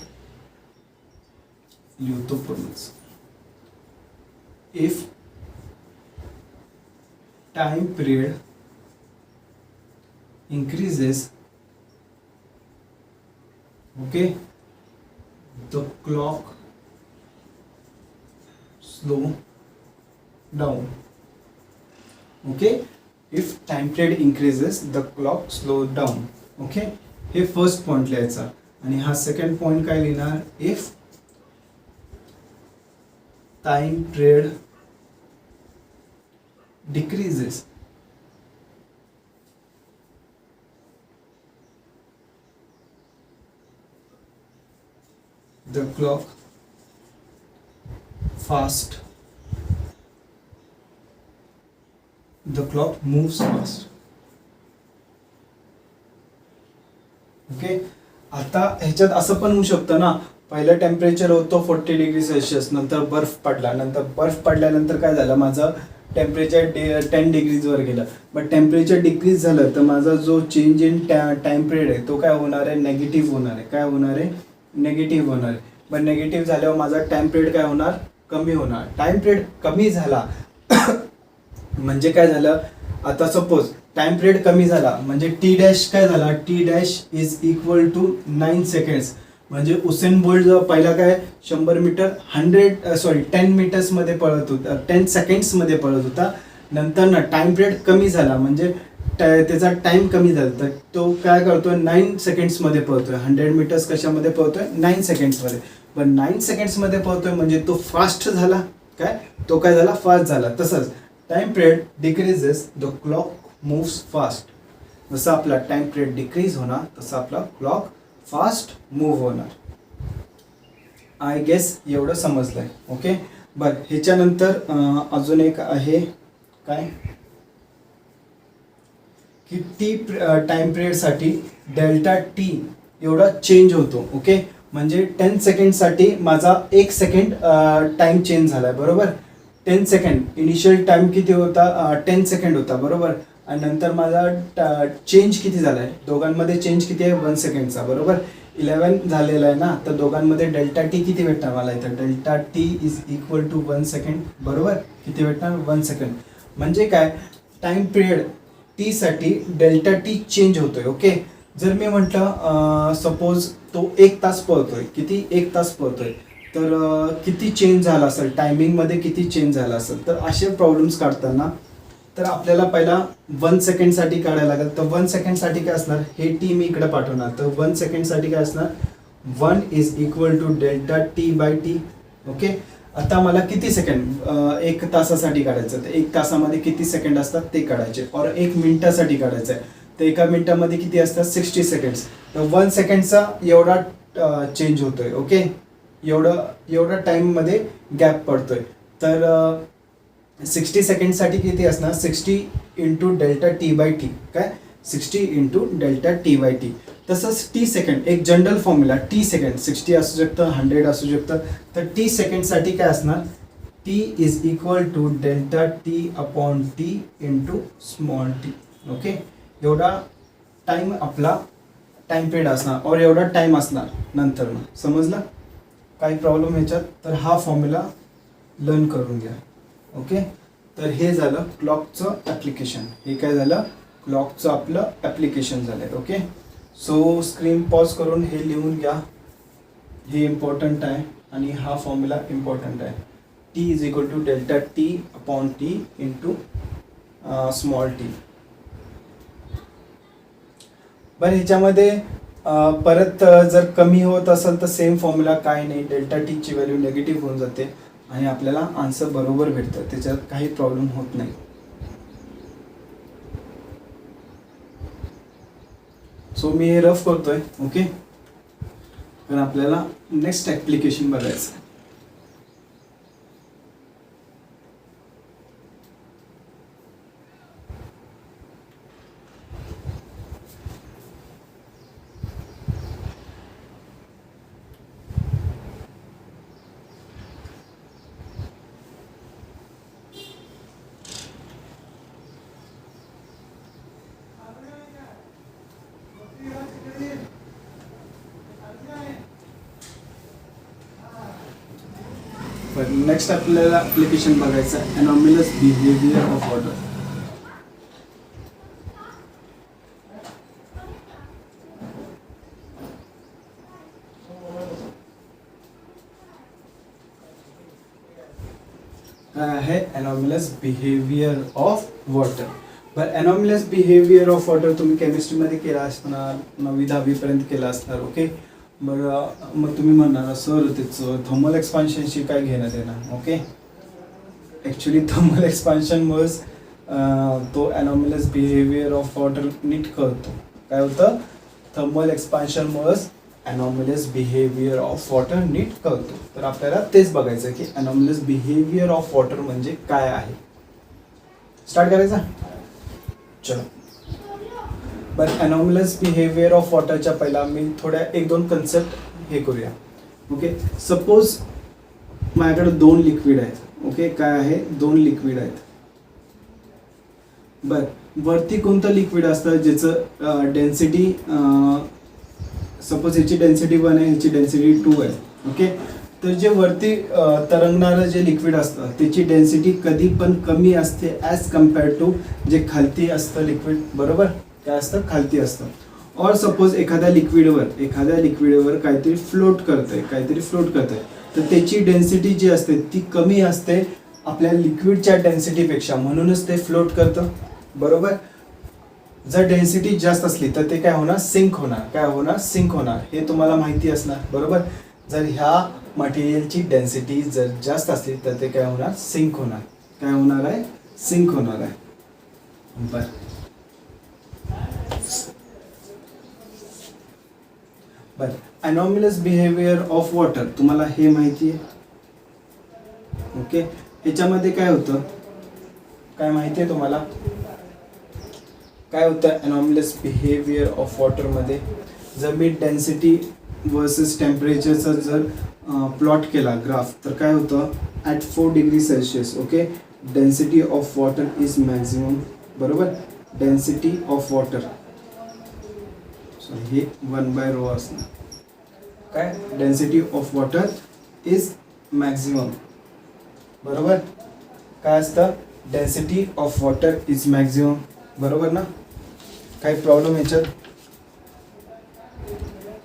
लिहितो पूर्णच, if time period increases, okay, the clock slow down. Okay, if time period increases the clock slow down. Okay, हे फर्स्ट पॉइंट लिहायचा. आणि हा सेकंड पॉइंट काय लिहिणार, if time period decreases the clock fast, the clock moves fast. Okay, आता ह्याच्यात असं पण होऊ शकतं ना, पहिलं टेम्परेचर होतं 40 डिग्री सेल्सिअस, नंतर बर्फ पडला, नंतर बर्फ पडल्यानंतर काय झालं, माझं टेम्परेचर 10 डिग्रीजवर गेलं. बट टेम्परेचर डिक्रीज झालं तर माझा जो चेंज इन टाइम पिरियड आहे तो काय होणार आहे, नेगेटिव्ह होणार आहे. काय होणार आहे, नेगेटिव्ह होणार आहे. पण नेगेटिव्ह झाल्यावर माझा टाइम पिरियड काय होणार, कमी होणार. टाइम पिरियड कमी झाला म्हणजे काय झालं, आता सपोज टाइम पिरियड कमी झाला म्हणजे टी डॅश काय झाला, T dash is equal to 9 seconds. म्हणजे उसेन बोल्ट जो पहिला काय 100 मीटर 10 मीटर्समध्ये पळत होता, 10 सेकंड्समध्ये पळत होता. नंतर ना टाइम पिरियड कमी झाला, म्हणजे त्याचा टाइम कमी झाला, तर तो काय करतोय 9 सेकंड्समध्ये पळतोय. 100 मीटर्स कशामध्ये पळतोय 9 सेकंड्समध्ये. पण 9 सेकंड्समध्ये पळतोय म्हणजे तो फास्ट झाला. तो काय झाला फास्ट झाला. तसंच time period decreases the clock moves fast. जसं आपला टाइम पिरियड डिक्रीज होणार तसं आपला क्लॉक फास्ट मूव्ह होणार. आय गेस एवढं समजलंय. ओके. बरं, ह्याच्यानंतर अजून एक आहे काय की टी टाइम पिरियडसाठी डेल्टा टी एवढा चेंज होतो. ओके. म्हणजे 10 सेकंडसाठी माझा 1 सेकंड टाइम चेंज झालाय. बरोबर. 10 सेकंड इनिशियल टाइम किती होता 10 सेकंड होता. बरोबर. आणि नंतर माझा चेंज किती झालाय, दोघांमध्ये चेंज किती आहे 1 सेकंडचा. बरोबर. 11 झालेला आहे ना, तर दोघांमध्ये डेल्टा टी किती भेटणार मला इथं, delta T is equal to 1 second. बरोबर. किती भेटणार 1 सेकंड. म्हणजे काय टाइम पिरियड टी साठी डेल्टा टी चेंज होतोय. ओके. जर मी म्हटलं सपोज तो 1 तास पळतोय, किती 1 तास पळतोय, तर किती चेंज झाला असेल टायमिंगमध्ये, किती चेंज झाला असेल. तर असे प्रॉब्लेम्स काढताना तर आपल्याला पहिला 1 सेकंडसाठी काढायला लागेल. तर 1 सेकंडसाठी काय असणार, हे टी मी इकडे पाठवणार. तर 1 सेकंडसाठी काय असणार 1 is equal to delta T by T. Okay. आता मला किती सेकंड 1 तासासाठी काढायचं, तर 1 तासामध्ये किती सेकंड असतात ते काढायचे. और 1 मिनिटासाठी काढायचं आहे, तर 1 मिनिटामध्ये किती असतात 60 सेकंड्स. तर 1 सेकंडचा एवढा चेंज होतोय. ओके. एवढा टाईममध्ये गॅप पडतोय. तर 60 सेकंडसाठी किती असणार 60 into delta T by T. काय 60 into delta T by T. तसंच टी सेकंड एक जनरल फॉर्म्युला, टी सेकंड 60 असू शकतं, 100 असू शकतं. तर टी सेकंडसाठी काय असणार T is equal to delta T upon T into small T. Okay. एवढा टाईम आपला टाईम पिरियड असणार और एवढा टाईम असणार नंतर. समजलं काही प्रॉब्लेम ह्याच्यात. तर हा फॉर्म्युला लर्न करून घ्या. ओके. तर हे झालं क्लॉकचं ॲप्लिकेशन. हे काय झालं क्लॉकचं आपलं ॲप्लिकेशन झालं. ओके. सो स्क्रीन पॉज करून हे लिहून घ्या. हे इम्पॉर्टंट आहे आणि हा फॉर्म्युला इम्पॉर्टंट आहे. T is equal to delta T upon T into small T. बरं, ह्याच्यामध्ये परत जर कमी होत असेल तर सेम फॉर्म्युला काय नाही, डेल्टा टीची व्हॅल्यू निगेटिव्ह होऊन जाते आणि आपल्याला आन्सर बरोबर भेटतं. त्याच्यात काही प्रॉब्लेम होत नाही. सो मी हे रफ करतोय. ओके. तर आपल्याला नेक्स्ट ॲप्लिकेशन बघायचं. नेक्स्ट आपल्याला ॲप्लिकेशन बघायचं आहे एनॉमिलस बिहेवियर ऑफ वॉटर. काय आहे एनॉमिलस बिहेवियर ऑफ वॉटर. बरं, एनॉमिलस बिहेवियर ऑफ वॉटर तुम्ही केमिस्ट्रीमध्ये केला असणार, 9वी 10वी पर्यंत केला असणार. ओके. बरं, मग तुम्ही म्हणणार सर त्याचं थर्मल एक्सपान्शनशी काय घेणं देणं. ओके. ॲक्च्युली थर्मल एक्सपान्शनमुळेच तो एनॉमिलस बिहेवियर ऑफ वॉटर नीट कळतो. काय होतं थर्मल एक्सपान्शनमुळेच एनॉमिलस बिहेवियर ऑफ वॉटर नीट कळतो. तर आपल्याला तेच बघायचं की एनॉमिलस बिहेवियर ऑफ वॉटर म्हणजे काय आहे. स्टार्ट करायचा. चलो. बट एनॉमिलस बिहेवियर ऑफ वॉटरच्या पहिला मी थोड्या 1-2 कन्सेप्ट हे करूया. ओके. सपोज माझ्याकडे 2 लिक्विड आहेत. ओके. काय आहे 2 लिक्विड आहेत. बर, वरती कोणतं लिक्विड असतं ज्याचं डेन्सिटी सपोज ह्याची डेन्सिटी 1 आहे, ह्याची डेन्सिटी 2 आहे. ओके. तर जे वरती तरंगणारं जे लिक्विड असतं त्याची डेन्सिटी कधी पण कमी असते ॲज कम्पेअर्ड टू जे खालती असतं लिक्विड. बरोबर. काय असतं खालती असतं. और सपोज एखाद्या लिक्विडवर काहीतरी फ्लोट करतंय तर त्याची डेन्सिटी जी असते ती कमी असते आपल्या लिक्विडच्या डेन्सिटीपेक्षा, म्हणूनच ते फ्लोट करतं. बरोबर. जर डेन्सिटी जास्त असली तर ते काय होणार, सिंक होणार. हे तुम्हाला माहिती असणार. बरोबर. जर ह्या मटेरियलची डेन्सिटी जर जास्त असली तर ते काय होणार, सिंक होणार. बर. अनॉमलस बिहेवियर ऑफ वॉटर, तुम्हाला हे माहिती आहे. ओके. ह्याच्यामध्ये काय होतं, काय माहिती आहे तुम्हाला, काय होतं अनॉमलस बिहेवियर ऑफ वॉटरमध्ये. जर मी डेन्सिटी वर्सेस टेम्परेचरचा जर प्लॉट केला ग्राफ, तर काय होतं, at 4 degree Celsius. Okay. Density of water is maximum. बरोबर. डेन्सिटी ऑफ वॉटर, हे 1/ρ असणार. काय, density of water is maximum. बरोबर. काय असतं, density of water is maximum. बरोबर ना. काही प्रॉब्लेम याच्यात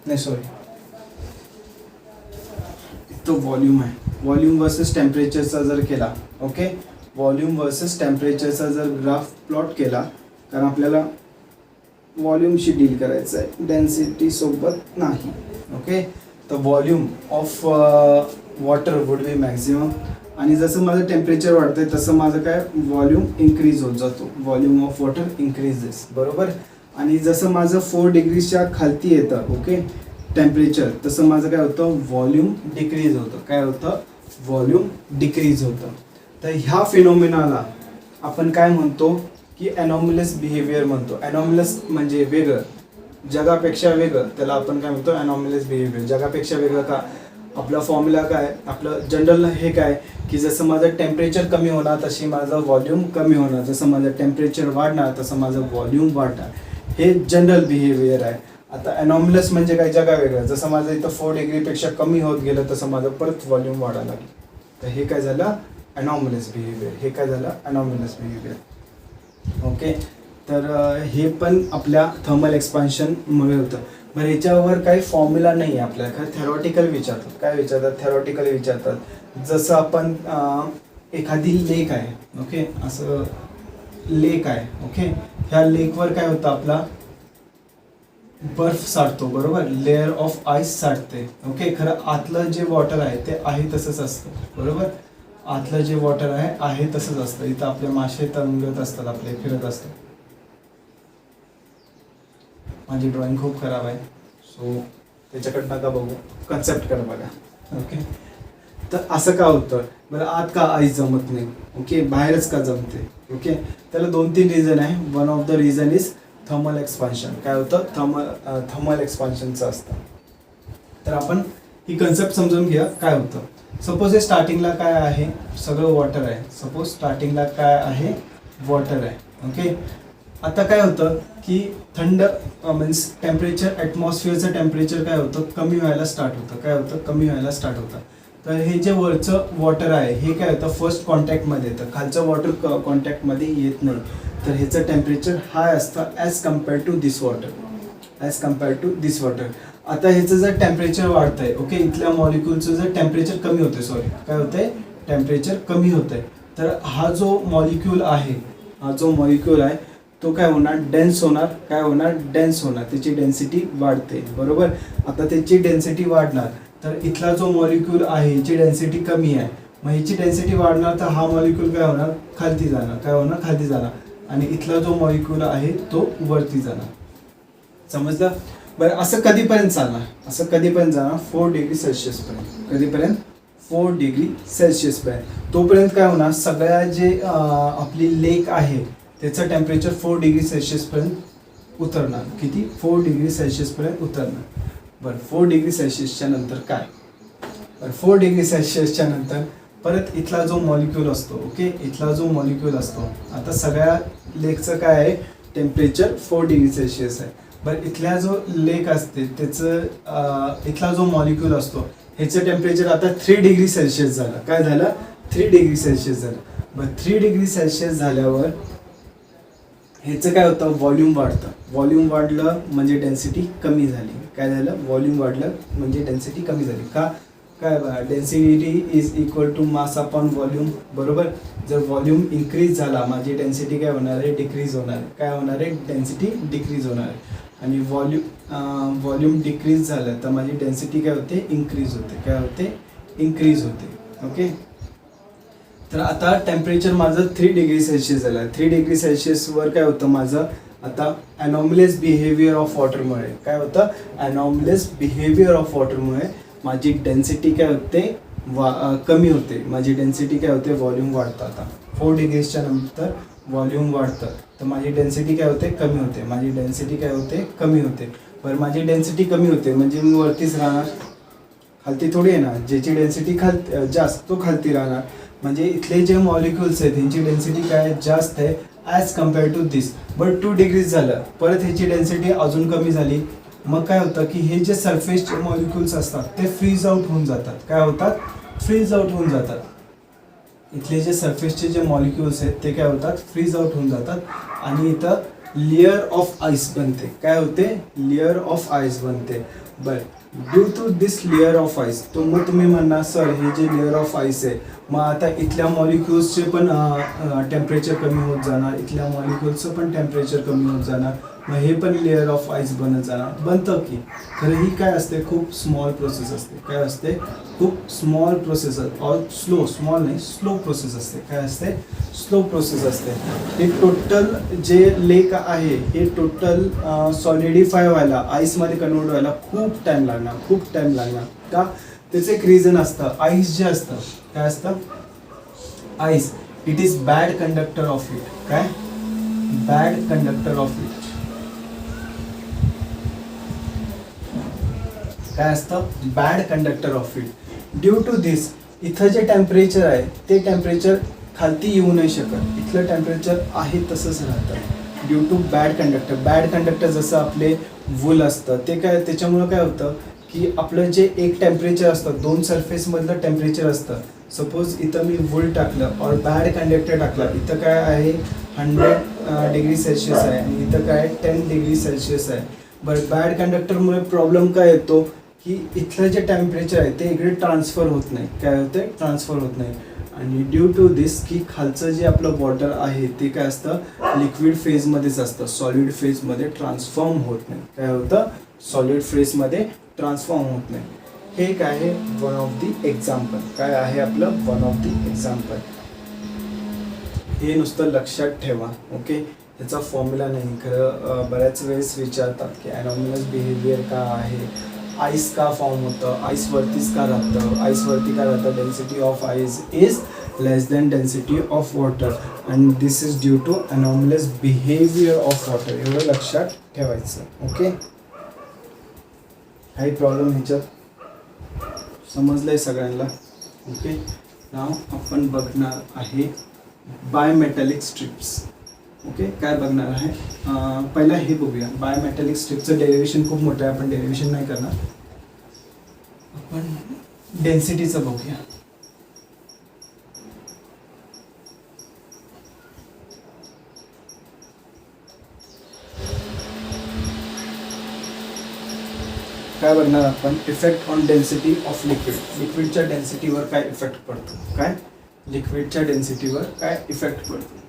नाही, सॉरी, तो व्हॉल्यूम आहे. व्हॉल्यूम वर्सेस टेम्परेचरचा जर केला, ओके, व्हॉल्यूम वर्सेस टेम्परेचरचा जर ग्राफ प्लॉट केला, कारण आपल्याला व्हॉल्यूमशी डील करायचं आहे, डेन्सिटी सोबत नाही. ओके. तर volume of water would be maximum. आणि जसं माझं टेम्परेचर वाढतंय तसं माझं काय, व्हॉल्यूम इन्क्रीज होत जातो. Volume of water increases. बरोबर. आणि जसं माझं 4 डिग्रीच्या खालती येतं, ओके, टेम्परेचर, तसं माझं काय होतं, व्हॉल्यूम डिक्रीज होतं. काय होतं, व्हॉल्यूम डिक्रीज होतं. तर ह्या फिनॉमिनाला आपण काय म्हणतो की अनॉमलस बिहेवियर म्हणतो. अनॉमलस म्हणजे वेगळं, जगापेक्षा वेगळं, त्याला आपण काय म्हणतो, अनॉमलस बिहेवियर. जगापेक्षा वेगळं का, आपला फॉर्म्युला काय, आपलं जनरल हे काय की जसं माझं टेम्परेचर कमी होणार तशी माझं व्हॉल्यूम कमी होणार, जसं माझं टेम्परेचर वाढणार तसं माझं व्हॉल्यूम वाढणार. हे जनरल बिहेवियर आहे. आता अनॉमलस म्हणजे काय, जगा वेगळं. जसं माझं इथं 4 डिग्रीपेक्षा कमी होत गेलं तसं माझं परत व्हॉल्यूम वाढायला लागलं. तर हे काय झालं, अनॉमलस बिहेवियर. हे काय झालं, अनॉमलस बिहेवियर. ओके. तर हे पण आपल्या थर्मल एक्सपान्शनमुळे होतं. बरं, ह्याच्यावर काही फॉर्म्युला नाही आहे आपल्याला, काय थेरॉटिकल विचारतात. काय विचारतात, थेरॉटिकल विचारतात. जसं आपण एखादी लेक आहे, ओके, असं लेक आहे, ओके, ह्या लेकवर काय होतं, आपला बर्फ साठतो. बरोबर. लेअर ऑफ आईस साठते. ओके. खरं आतलं जे वॉटर आहे ते आहे तसंच असतं. बरोबर. आतलं जे वॉटर आहे तसंच असतं. इथं आपले मासे तरंगत असतात, आपले फिरत असतात. माझी ड्रॉइंग खूप खराब आहे, सो त्याच्याकडे नका बघू, कन्सेप्ट कर बघा. ओके. तर असं का होतं बरं, आत का आईस जमत नाही, ओके, बाहेरच का जमते. ओके. त्याला 2-3 रिझन आहे. One of the reason is thermal expansion. काय होतं, थर्मल एक्सपान्शनचं असतं. तर आपण ही कन्सेप्ट समजून घ्या. काय होतं, सपोज हे स्टार्टिंगला काय आहे, सगळं वॉटर आहे. सपोज स्टार्टिंगला काय आहे, वॉटर आहे. ओके. आता काय होतं की थंड मीन्स टेम्परेचर, ॲटमॉस्फिअरचं टेम्परेचर काय होतं, कमी व्हायला स्टार्ट होतं. काय होतं, कमी व्हायला स्टार्ट होतं. तर हे जे वरचं वॉटर आहे हे काय होतं, फर्स्ट कॉन्टॅक्टमध्ये येतं. खालचं वॉटर कॉन्टॅक्टमध्ये येत नाही. तर ह्याचं टेम्परेचर हाय असतं as compare to this water. आता ह्याचं जर टेम्परेचर वाढतंय, ओके, इथल्या मॉलिक्यूलचं जर टेम्परेचर कमी होतंय, सॉरी, काय होतंय, टेम्परेचर कमी होतंय. तर हा जो मॉलिक्यूल आहे तो काय होणार, डेन्स होणार. काय होणार, डेन्स होणार. त्याची डेन्सिटी वाढते. बरोबर. आता त्याची डेन्सिटी वाढणार तर इथला जो मॉलिक्यूल आहे ह्याची डेन्सिटी कमी आहे. मग ह्याची डेन्सिटी वाढणार तर हा मॉलिक्यूल काय होणार, खालती जाणार. काय होणार, खालती जाणार. आणि इथला जो मॉलिक्यूल आहे तो वरती जाणार. समजलं. बरं, असं कधीपर्यंत चालणार, 4 डिग्री सेल्सिअसपर्यंत. कधीपर्यंत, 4 डिग्री सेल्सिअसपर्यंत. तोपर्यंत काय होणार, सगळ्या जे आपली लेक आहे त्याचं टेम्परेचर 4 डिग्री सेल्सिअसपर्यंत उतरणार. किती, 4 डिग्री सेल्सिअसपर्यंत उतरणार. बरं, 4 डिग्री सेल्सिअसच्या नंतर काय, 4 डिग्री सेल्सिअसच्या नंतर परत इथला जो मॉलिक्यूल असतो, ओके, इथला जो मॉलिक्यूल असतो, आता सगळ्या लेकचं काय आहे, टेम्परेचर 4 डिग्री सेल्सिअस आहे. बरं, इथल्या जो लेक असते त्याचं इथला जो मॉलिक्यूल असतो ह्याचं टेम्परेचर आता 3 डिग्री सेल्सिअस झालं. काय झालं, 3 डिग्री सेल्सिअस झालं. बरं, 3 डिग्री सेल्सिअस झाल्यावर ह्याचं काय होतं, व्हॉल्यूम वाढतं. व्हॉल्यूम वाढलं म्हणजे डेन्सिटी कमी झाली. काय झालं, व्हॉल्यूम वाढलं म्हणजे डेन्सिटी कमी झाली. का, काय बघा, density is equal to mass upon volume, बरोबर. जर व्हॉल्यूम इन्क्रीज झाला माझी डेन्सिटी काय होणार आहे, डिक्रीज होणार आहे. काय होणार आहे, डेन्सिटी डिक्रीज होणार आहे. आणि व्हॉल्यूम डिक्रीज झालं तर माझी डेन्सिटी काय होते, इन्क्रीज होते. काय होते, इन्क्रीज होते. ओके. तर आता टेम्परेचर माझं 3 डिग्री सेल्सिअस झालं आहे. 3 डिग्री सेल्सिअसवर काय होतं माझं, आता अनॉमलेस बिहेवियर ऑफ वॉटरमुळे काय होतं, अनॉमलेस बिहेवियर ऑफ वॉटरमुळे माझी डेन्सिटी काय होते, कमी होते. माझी डेन्सिटी काय होते, व्हॉल्यूम वाढतं. आता 4 डिग्रीजच्या नंतर व्हॉल्यूम वाढतं तर माझी डेन्सिटी काय होते, कमी होते. माझी डेन्सिटी काय होते, कमी होते. बरं, माझी डेन्सिटी कमी होते म्हणजे मी वरतीच राहणार, खालती थोडी येणार. ज्याची डेन्सिटी जास्त तो खालती राहणार. म्हणजे इथले जे मॉलिक्युल्स आहेत त्यांची डेन्सिटी काय जास्त आहे as compare to this. But 2 degrees झालं, परत ह्याची डेन्सिटी अजून कमी झाली. मग काय होतं की हे जे सरफेसचे मॉलिक्युल्स असतात ते फ्रीज आउट होऊन जातात. काय होतात, फ्रीज आउट होऊन जातात. इथले जे सरफेसचे जे मॉलिक्युल्स आहेत ते काय होतात, फ्रीज आउट होऊन जातात. आणि इथं लेअर ऑफ आईस बनते. काय होते, लेअर ऑफ आईस बनते. बरं, due to this layer of ice, तो मग तुम्ही म्हणणार सर हे जे लेअर ऑफ आईस आहे मग आता इथल्या मॉलिक्युल्सचे पण टेम्परेचर कमी होत जाणार, इथल्या मॉलिक्युल्सचं पण टेम्परेचर कमी होत जाणार. मग हे पण लेअर ऑफ आईस बनत जाणार. बनतं की, तर ही काय असते, खूप स्मॉल प्रोसेस असते. काय असते, खूप स्मॉल प्रोसेस ऑर स्मॉल नाही, स्लो प्रोसेस असते. काय असते, स्लो प्रोसेस असते. हे टोटल जे लेक आहे हे टोटल सॉलिडिफाय व्हायला, आईसमध्ये कन्वर्ट व्हायला खूप टाईम लागणार, खूप टाईम लागणार. का, त्याचं एक रिझन असतं. आईस जे असतं, काय असतं, ice it is bad conductor of heat. काय, बॅड कंडक्टर ऑफ हिट. काय असतं, bad conductor of heat. Due to this इथं जे टेम्परेचर आहे ते टेम्परेचर खालती येऊ नाही शकत. इथलं टेम्परेचर आहे तसंच राहतं due to bad conductor. Bad conductor जसं आपले वूल असतं ते काय, त्याच्यामुळं काय होतं की आपलं जे एक टेम्परेचर असतं, 2 सरफेसमधलं टेम्परेचर असतं. सपोज इथं मी वूल टाकलं और बॅड कंडक्टर टाकला, इथं काय आहे 100 डिग्री सेल्सिअस आहे आणि इथं काय 10 डिग्री सेल्सिअस आहे. बरं, बॅड कंडक्टरमुळे प्रॉब्लेम काय येतो की इथलं जे टेम्परेचर आहे ते इकडे ट्रान्सफर होत नाही. काय होते, ट्रान्सफर होत नाही. आणि ड्यू टू दिस की खालचं जे आपलं वॉटर आहे ते काय असतं, लिक्विड फेजमध्येच असतं, सॉलिड फेजमध्ये ट्रान्सफॉर्म होत नाही. काय होतं, सॉलिड फेजमध्ये ट्रान्सफॉर्म होत नाही. हे काय आहे, वन ऑफ दी एक्झाम्पल. काय आहे आपलं, वन ऑफ दी एक्झाम्पल. हे नुसतं लक्षात ठेवा. ओके, ह्याचा फॉर्म्युला नाही. खरं बऱ्याच वेळेस विचारतात की ॲनॉमलस बिहेवियर का आहे, आईस का फॉर्म होतं, आईसवरतीच का राहतं, आईसवरती का राहतं. Density of ice is less than density of water and this is due to anomalous behaviour of water. एवढं लक्षात ठेवायचं. ओके, काही प्रॉब्लेम ह्याच्यात समजलंय सगळ्यांना. ओके, नाव आपण बघणार आहे बायमेटॅलिक स्ट्रिप्स. ओके, काय बघणार आहे, पहिला हे बघूया. बायमेटॅलिक स्ट्रिपचं डेरिव्हेशन खूप मोठं आहे, आपण डेरिव्हेशन नाही करणार. आपण डेन्सिटीचं बघूया. काय बघणार आपण, effect on density of liquid. लिक्विडच्या डेन्सिटीवर काय इफेक्ट पडतो. काय, लिक्विडच्या डेन्सिटीवर काय इफेक्ट पडतो.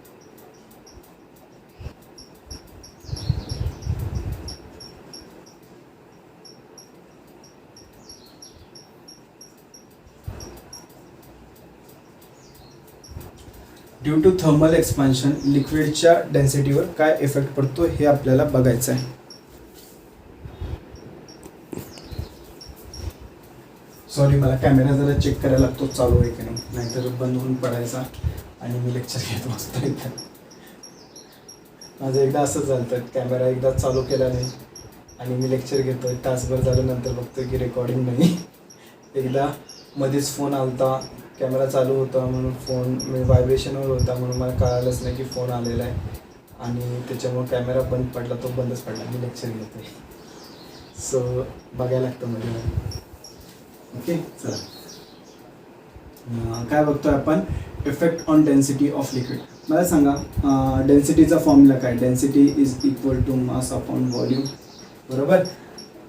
ड्यू टू थर्मल एक्सपान्शन लिक्विडच्या डेन्सिटीवर काय इफेक्ट पडतो हे आपल्याला बघायचं आहे. सॉरी, मला कॅमेरा जरा चेक करायला लागतो चालू आहे की नाही, नाहीतर बंद होऊन पडायचा आणि मी लेक्चर घेत बसतो इथं. माझं एकदा असंच झालं, कॅमेरा एकदा चालू केला नाही आणि मी लेक्चर घेतोय, तासभर झालं नंतर बघतोय की रेकॉर्डिंग नाही. एकदा मध्येच फोन आलता, कॅमेरा चालू होता म्हणून फोन मी व्हायब्रेशनवर होता म्हणून मला कळालंच नाही की फोन आलेला आहे आणि त्याच्यामुळे कॅमेरा बंद पडला, तो बंदच पडला. मी लेक्चर घेतोय, सो बघायला लागतं मध्ये. ओके, चला काय बघतोय आपण, effect on density of liquid. मला सांगा डेन्सिटीचा फॉर्म्युला काय. Density is equal to mass upon volume. बरोबर.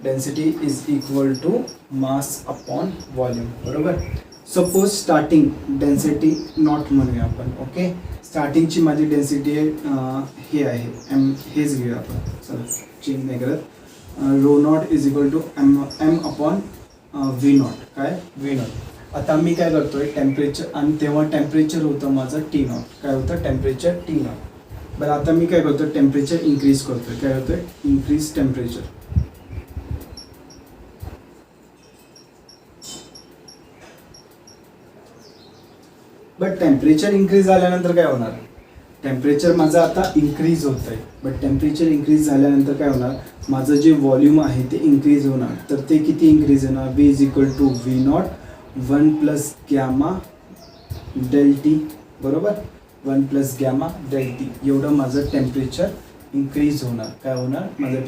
Density is equal to mass upon volume. बरोबर. सपोज स्टार्टिंग डेन्सिटी नॉट म्हणूया आपण. ओके. स्टार्टिंगची माझी डेन्सिटी हे आहे एम. हेच घेऊया आपण. चला चेंज नाही करत. Rho not is equal to M upon V not. काय व्ही नॉट. आता मी काय करतोय टेम्परेचर, आणि तेव्हा टेम्परेचर होतं माझं टी नॉट. काय होतं टेम्परेचर टी नॉट. बरं आता मी काय करतो टेम्परेचर इन्क्रीज करतोय. काय होतोय increase temperature. But temperature increase झाल्यानंतर काय होणार. टेम्परेचर माझं आता इन्क्रीज होत आहे. बट टेम्परेचर इन्क्रीज झाल्यानंतर काय होणार, माझं जे व्हॉल्यूम आहे ते इन्क्रीज होणार. तर ते किती इन्क्रीज होणार. V is equal to V not 1 plus gamma del T. बरोबर. 1 प्लस गॅमा डेल टी एवढं माझं टेम्परेचर इन्क्रीज होणार. काय होणार माझं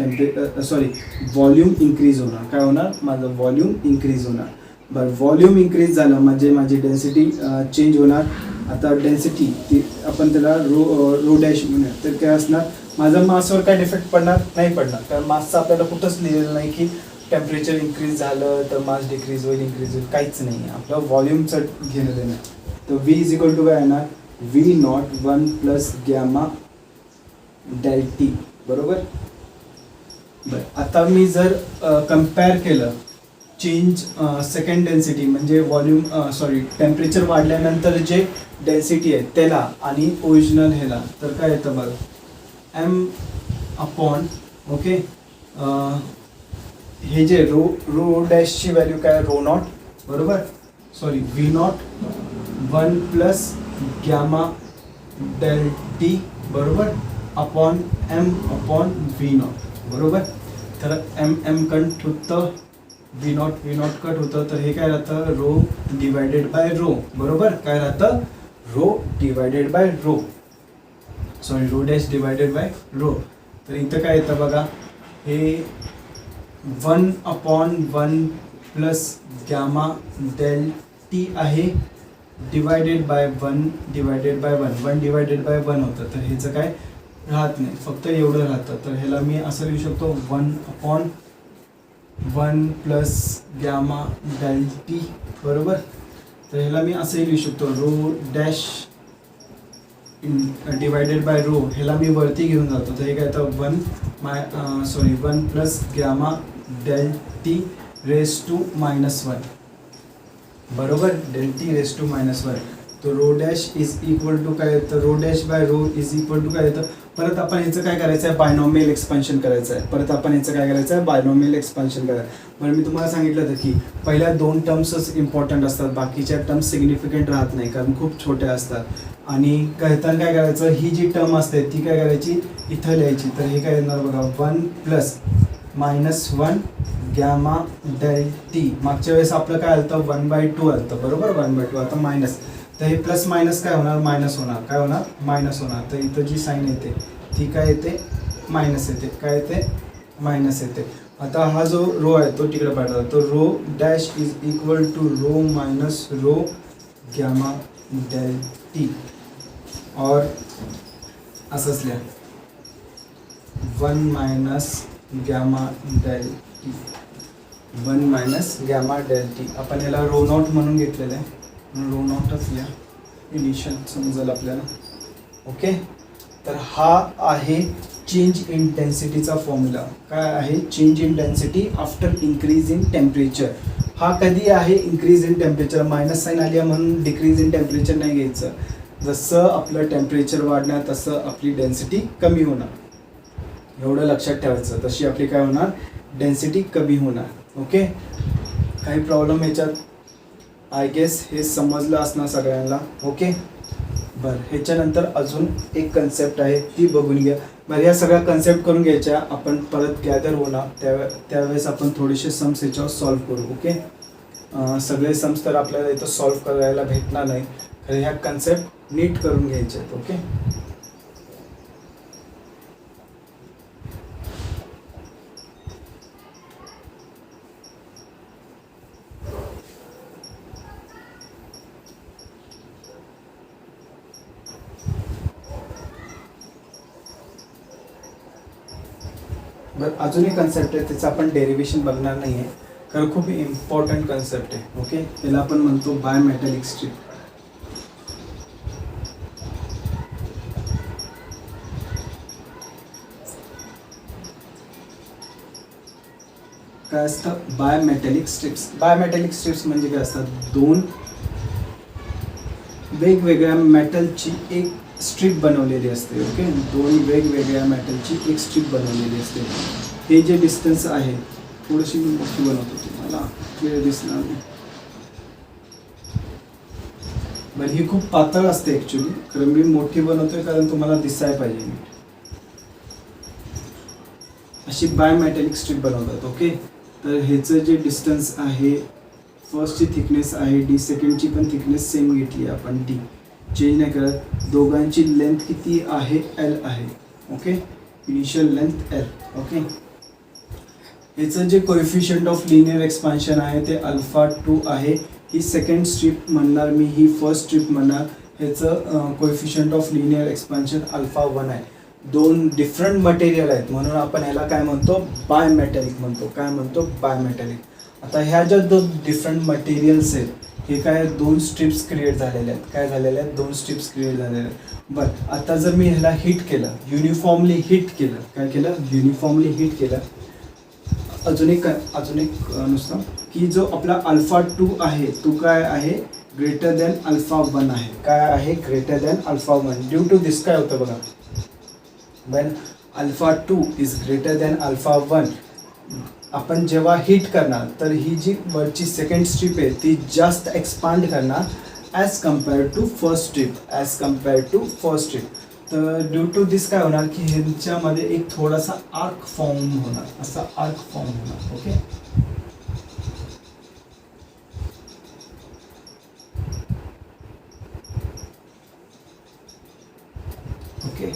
व्हॉल्यूम इन्क्रीज होणार. काय होणार माझं व्हॉल्यूम इन्क्रीज होणार. बरं व्हॉल्यूम इन्क्रीज झालं म्हणजे माझी डेन्सिटी चेंज होणार. आता डेन्सिटी ती आपण त्याला रो डॅश म्हणूया. तर काय असणार माझं मासवर काय डिफेक्ट पडणार नाही पडणार. कारण मासचं आपल्याला कुठंच लिहिलेलं नाही की टेम्परेचर इन्क्रीज झालं तर मास डिक्रीज होईल इन्क्रीज होईल. काहीच नाही आहे. आपलं व्हॉल्यूमचं घेणं देणं. तर व्ही इज इक्वल टू काय येणार V not 1 plus gamma del T. बरोबर. बरं आता मी जर कम्पेअर केलं चेंज सेकंड डेन्सिटी म्हणजे व्हॉल्यूम टेम्परेचर वाढल्यानंतर जे डेन्सिटी आहे त्याला आणि ओरिजिनल ह्याला, तर काय येतं बघा एम अपॉन ओके हे जे रो डॅशची व्हॅल्यू काय रो नॉट. बरोबर. V not 1 plus gamma del T. बरोबर. Upon M upon V naught. बरोबर. तर एम कट होतं व्ही नॉट कट होतं. तर हे काय राहतं रो डिवायडेड बाय रो. बरोबर. काय राहतं rho divided by rho. Rho dash divided by rho. तर इथं काय येतं बघा हे 1 upon 1 plus gamma del T आहे divided by 1 divided by 1 divided by 1 होतं. तर ह्याचं काय राहत नाही, फक्त एवढं राहतं. तर ह्याला मी असं लिहू शकतो 1 upon 1 plus gamma del T. बरोबर. तर ह्याला मी असंही लिहू शकतो rho dash divided by rho. ह्याला मी वरती घेऊन जातो. तर हे काय येतं 1 plus gamma del T raise to -1. बरोबर. Del T raise to -1. तो rho dash is equal to काय येतं rho dash by rho is equal to काय येतं. परत आपण ह्याचं काय करायचं आहे बायनॉमियल एक्सपान्शन करायचं आहे. बायनॉमियल एक्सपान्शन करायचं. बरं मी तुम्हाला सांगितलं होतं की पहिल्या 2 टर्म्सच इम्पॉर्टंट असतात, बाकीच्या टर्म्स सिग्निफिकंट राहत नाही कारण खूप छोट्या असतात. आणि कहताना काय करायचं ही जी टर्म असते ती काय करायची इथं लिहायची. तर हे काय येणार बघा 1 प्लस -1 गॅमा डेल टी. मागच्या वेळेस आपलं काय आलं 1/2 आलं. बरोबर. 1/2 आता मायनस. तर हे प्लस मायनस काय होणार मायनस होणार. काय होणार मायनस होणार. तर इथं जी साईन येते ती काय येते मायनस येते. काय येते मायनस येते. आता हा जो रो आहे तो तिकडे पाठवला. तो rho dash is equal to rho minus rho gamma del T. और असंच लिहा 1 minus gamma del T. 1 minus gamma del T. आपण याला रो नॉट म्हणून घेतलेलं आहे. रो नॉटच लिहा इनिशियल समजेल आपल्याला. ओके. तर हा आहे चेंज इन डेन्सिटीचा फॉर्म्युला. काय आहे change in density after increase in temperature. हा कधी आहे increase in temperature. Minus sign आली आहे म्हणून डिक्रीज इन टेम्परेचर नाही घ्यायचं. जसं आपलं टेम्परेचर वाढणार तसं आपली डेन्सिटी कमी होणार. एवढं लक्षात ठेवायचं. तशी आपली काय होणार डेन्सिटी कमी होणार. ओके. काही प्रॉब्लेम याच्यात आय गेस हे समजलं असणार सगळ्यांना. ओके. बरं ह्याच्यानंतर अजून एक कन्सेप्ट आहे ती बघून घ्या. बरं ह्या सगळ्या कन्सेप्ट करून घ्यायच्या. आपण परत गॅदर होणार त्यावेळेस आपण थोडेसे सम्स ह्याच्यावर सॉल्व्ह करू. ओके. सगळे सम्स तर आपल्याला इथं सॉल्व्ह करायला भेटणार नाही. तर ह्या कन्सेप्ट नीट करून घ्यायचे आहेत. ओके. बरं, अजून एक कन्सेप्ट आहे, त्याचं आपण डेरिव्हेशन बघणार नाही आहे, कारण खूप इम्पॉर्टंट कन्सेप्ट आहे. ओके, त्याला आपण म्हणतो बायमेटॅलिक स्ट्रिप. काय असतं बायमेटॅलिक स्ट्रिप्स. बायमेटॅलिक स्ट्रिप्स म्हणजे काय असतात, दोन वेगवेगळ्या मेटलची एक स्ट्रिप बनवलेली असते. ओके, दोन वेगवेगळ्या मेटलची एक स्ट्रिप बनवलेली असते. हे जे डिस्टन्स आहे, थोडीशी मी मोठी बनवतो, तुम्हाला क्लिअर दिसणार नाही. बरं, ही खूप पातळ असते ॲक्च्युली, कारण मी मोठी बनवतोय कारण तुम्हाला दिसायला पाहिजे. अशी बायमेटॅलिक स्ट्रिप बनवतात. ओके, तर ह्याचं जे डिस्टन्स आहे, फर्स्टची थिकनेस आहे डी, सेकंडची पण थिकनेस सेम घेतली आपण डी, चेंज नाही करत. दोघांची लेंथ किती आहे, एल आहे. Okay, initial length L. Okay, ह्याचं जे कोएफिशियंट ऑफ लिनियर एक्सपान्शन आहे ते अल्फा 2 आहे. ही सेकंड स्ट्रिप म्हणणार मी, ही फर्स्ट स्ट्रिप म्हणणार. ह्याचं coefficient of linear expansion alpha 1 आहे. दोन डिफरंट मटेरियल आहेत म्हणून आपण ह्याला काय म्हणतो, बायमेटॅलिक म्हणतो. काय म्हणतो, बायमेटॅलिक. आता ह्या ज्या दोन डिफरंट मटेरियल्स आहेत, हे काय दोन स्ट्रिप्स क्रिएट झालेल्या आहेत. काय झालेल्या आहेत, दोन स्ट्रिप्स क्रिएट झालेल्या आहेत. बरं, आता जर मी ह्याला हिट केलं, युनिफॉर्मली हिट केलं, काय केलं, युनिफॉर्मली हिट केलं. अजून एक नुसतं की जो आपला अल्फा 2 आहे तो काय आहे, ग्रेटर दॅन अल्फा 1 आहे. काय आहे, greater than alpha 1. Due to this काय होतं बघा, when alpha 2 is greater than alpha 1, आपण जेव्हा हिट करणार तर ही जी वरची सेकंड स्ट्रिप आहे ती जास्त एक्सपांड करणार as compare to first strip. तर ड्यू टू दिस काय होणार की ह्यांच्यामध्ये एक थोडासा आर्क फॉर्म होणार, असा आर्क फॉर्म होणार. ओके, ओके,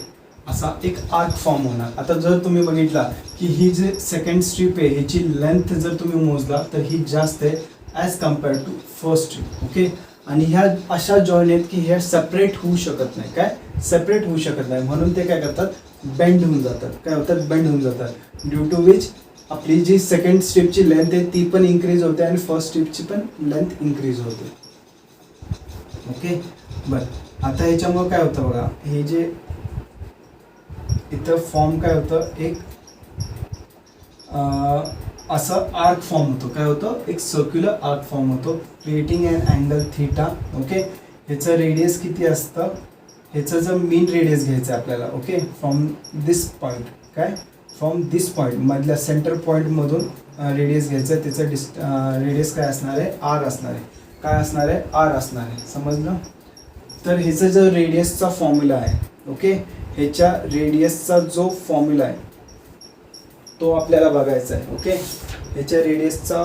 असा एक आर्क फॉर्म होणार. आता जर तुम्ही बघितला की ही जे सेकंड स्ट्रिप आहे ह्याची लेंथ जर तुम्ही मोजला तर ही जास्त आहे as compare to first strip. Okay, आणि ह्या अशा जॉईंट आहेत की ह्या सेपरेट होऊ शकत नाही. काय, सेपरेट होऊ शकत नाही, म्हणून ते काय करतात, बेंड होऊन जातात. काय होतात, बेंड होऊन जातात. ड्यू टू विच आपली जी सेकंड स्ट्रिपची लेंथ आहे ती पण इन्क्रीज होते आणि फर्स्ट स्ट्रिपची पण लेंथ इन्क्रीज होते. ओके, बरं, आता ह्याच्यामुळे काय होतं बघा, हे जे इथं फॉर्म काय होतं, एक असं आर्क फॉर्म होतो. काय होतं, एक सर्क्युलर आर्क फॉर्म होतो, creating an angle theta. Okay, ह्याचं रेडियस किती असतं, ह्याचं जर मीन रेडियस घ्यायचं आहे आपल्याला. ओके, फ्रॉम दिस पॉईंट, काय, फ्रॉम दिस पॉईंट मधल्या सेंटर पॉईंटमधून रेडियस घ्यायचं. त्याचं रेडियस काय असणार आहे, आर असणार आहे. काय असणार आहे, आर असणार आहे. समजलं. तर ह्याचं जो रेडियसचा फॉर्म्युला आहे, ओके, ह्याच्या रेडियसचा जो फॉर्म्युला आहे तो आपल्याला बघायचा आहे. ओके, ह्याच्या रेडियसचा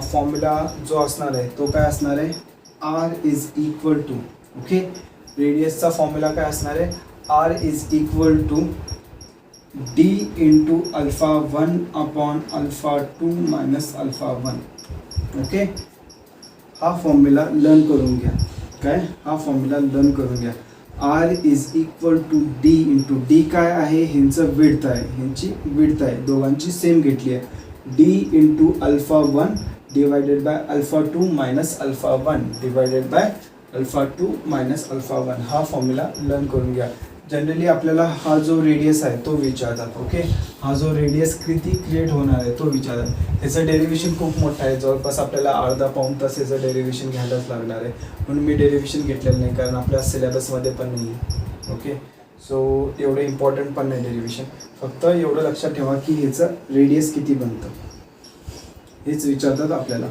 फॉर्म्युला जो असणार आहे तो काय असणार आहे, R is equal to. Okay, रेडियसचा फॉर्म्युला काय असणार आहे, R is equal to D into alpha 1 upon alpha 2 minus alpha 1. Okay, हा फॉर्म्युला लर्न करून घ्या. काय, हा फॉर्म्युला लर्न करून घ्या. R is equal to D into D काय आहे, ह्यांचं विड्थ आहे, ह्यांची विड्थ आहे, दोघांची सेम घेतली आहे. D into alpha 1 divided by alpha 2 minus alpha 1 divided by alpha 2 minus alpha 1. हा फॉर्म्युला लर्न करून घ्या. जनरली आपल्याला हा जो रेडियस आहे तो विचारतात. ओके, हा जो रेडियस किती क्रिएट होणार आहे तो विचारतात. ह्याचं डेरिव्हेशन खूप मोठं आहे, जवळपास आपल्याला अर्धा पाऊण तास ह्याचं डेरिव्हेशन घ्यायलाच लागणार आहे. म्हणून मी डेरिव्हेशन घेतलेलं नाही, कारण आपल्या सिलेबसमध्ये पण नाही आहे. ओके, सो एवढं इम्पॉर्टंट पण नाही डेरिव्हेशन. फक्त एवढं लक्षात ठेवा की ह्याचं रेडियस किती बनतं हेच विचारतात आपल्याला.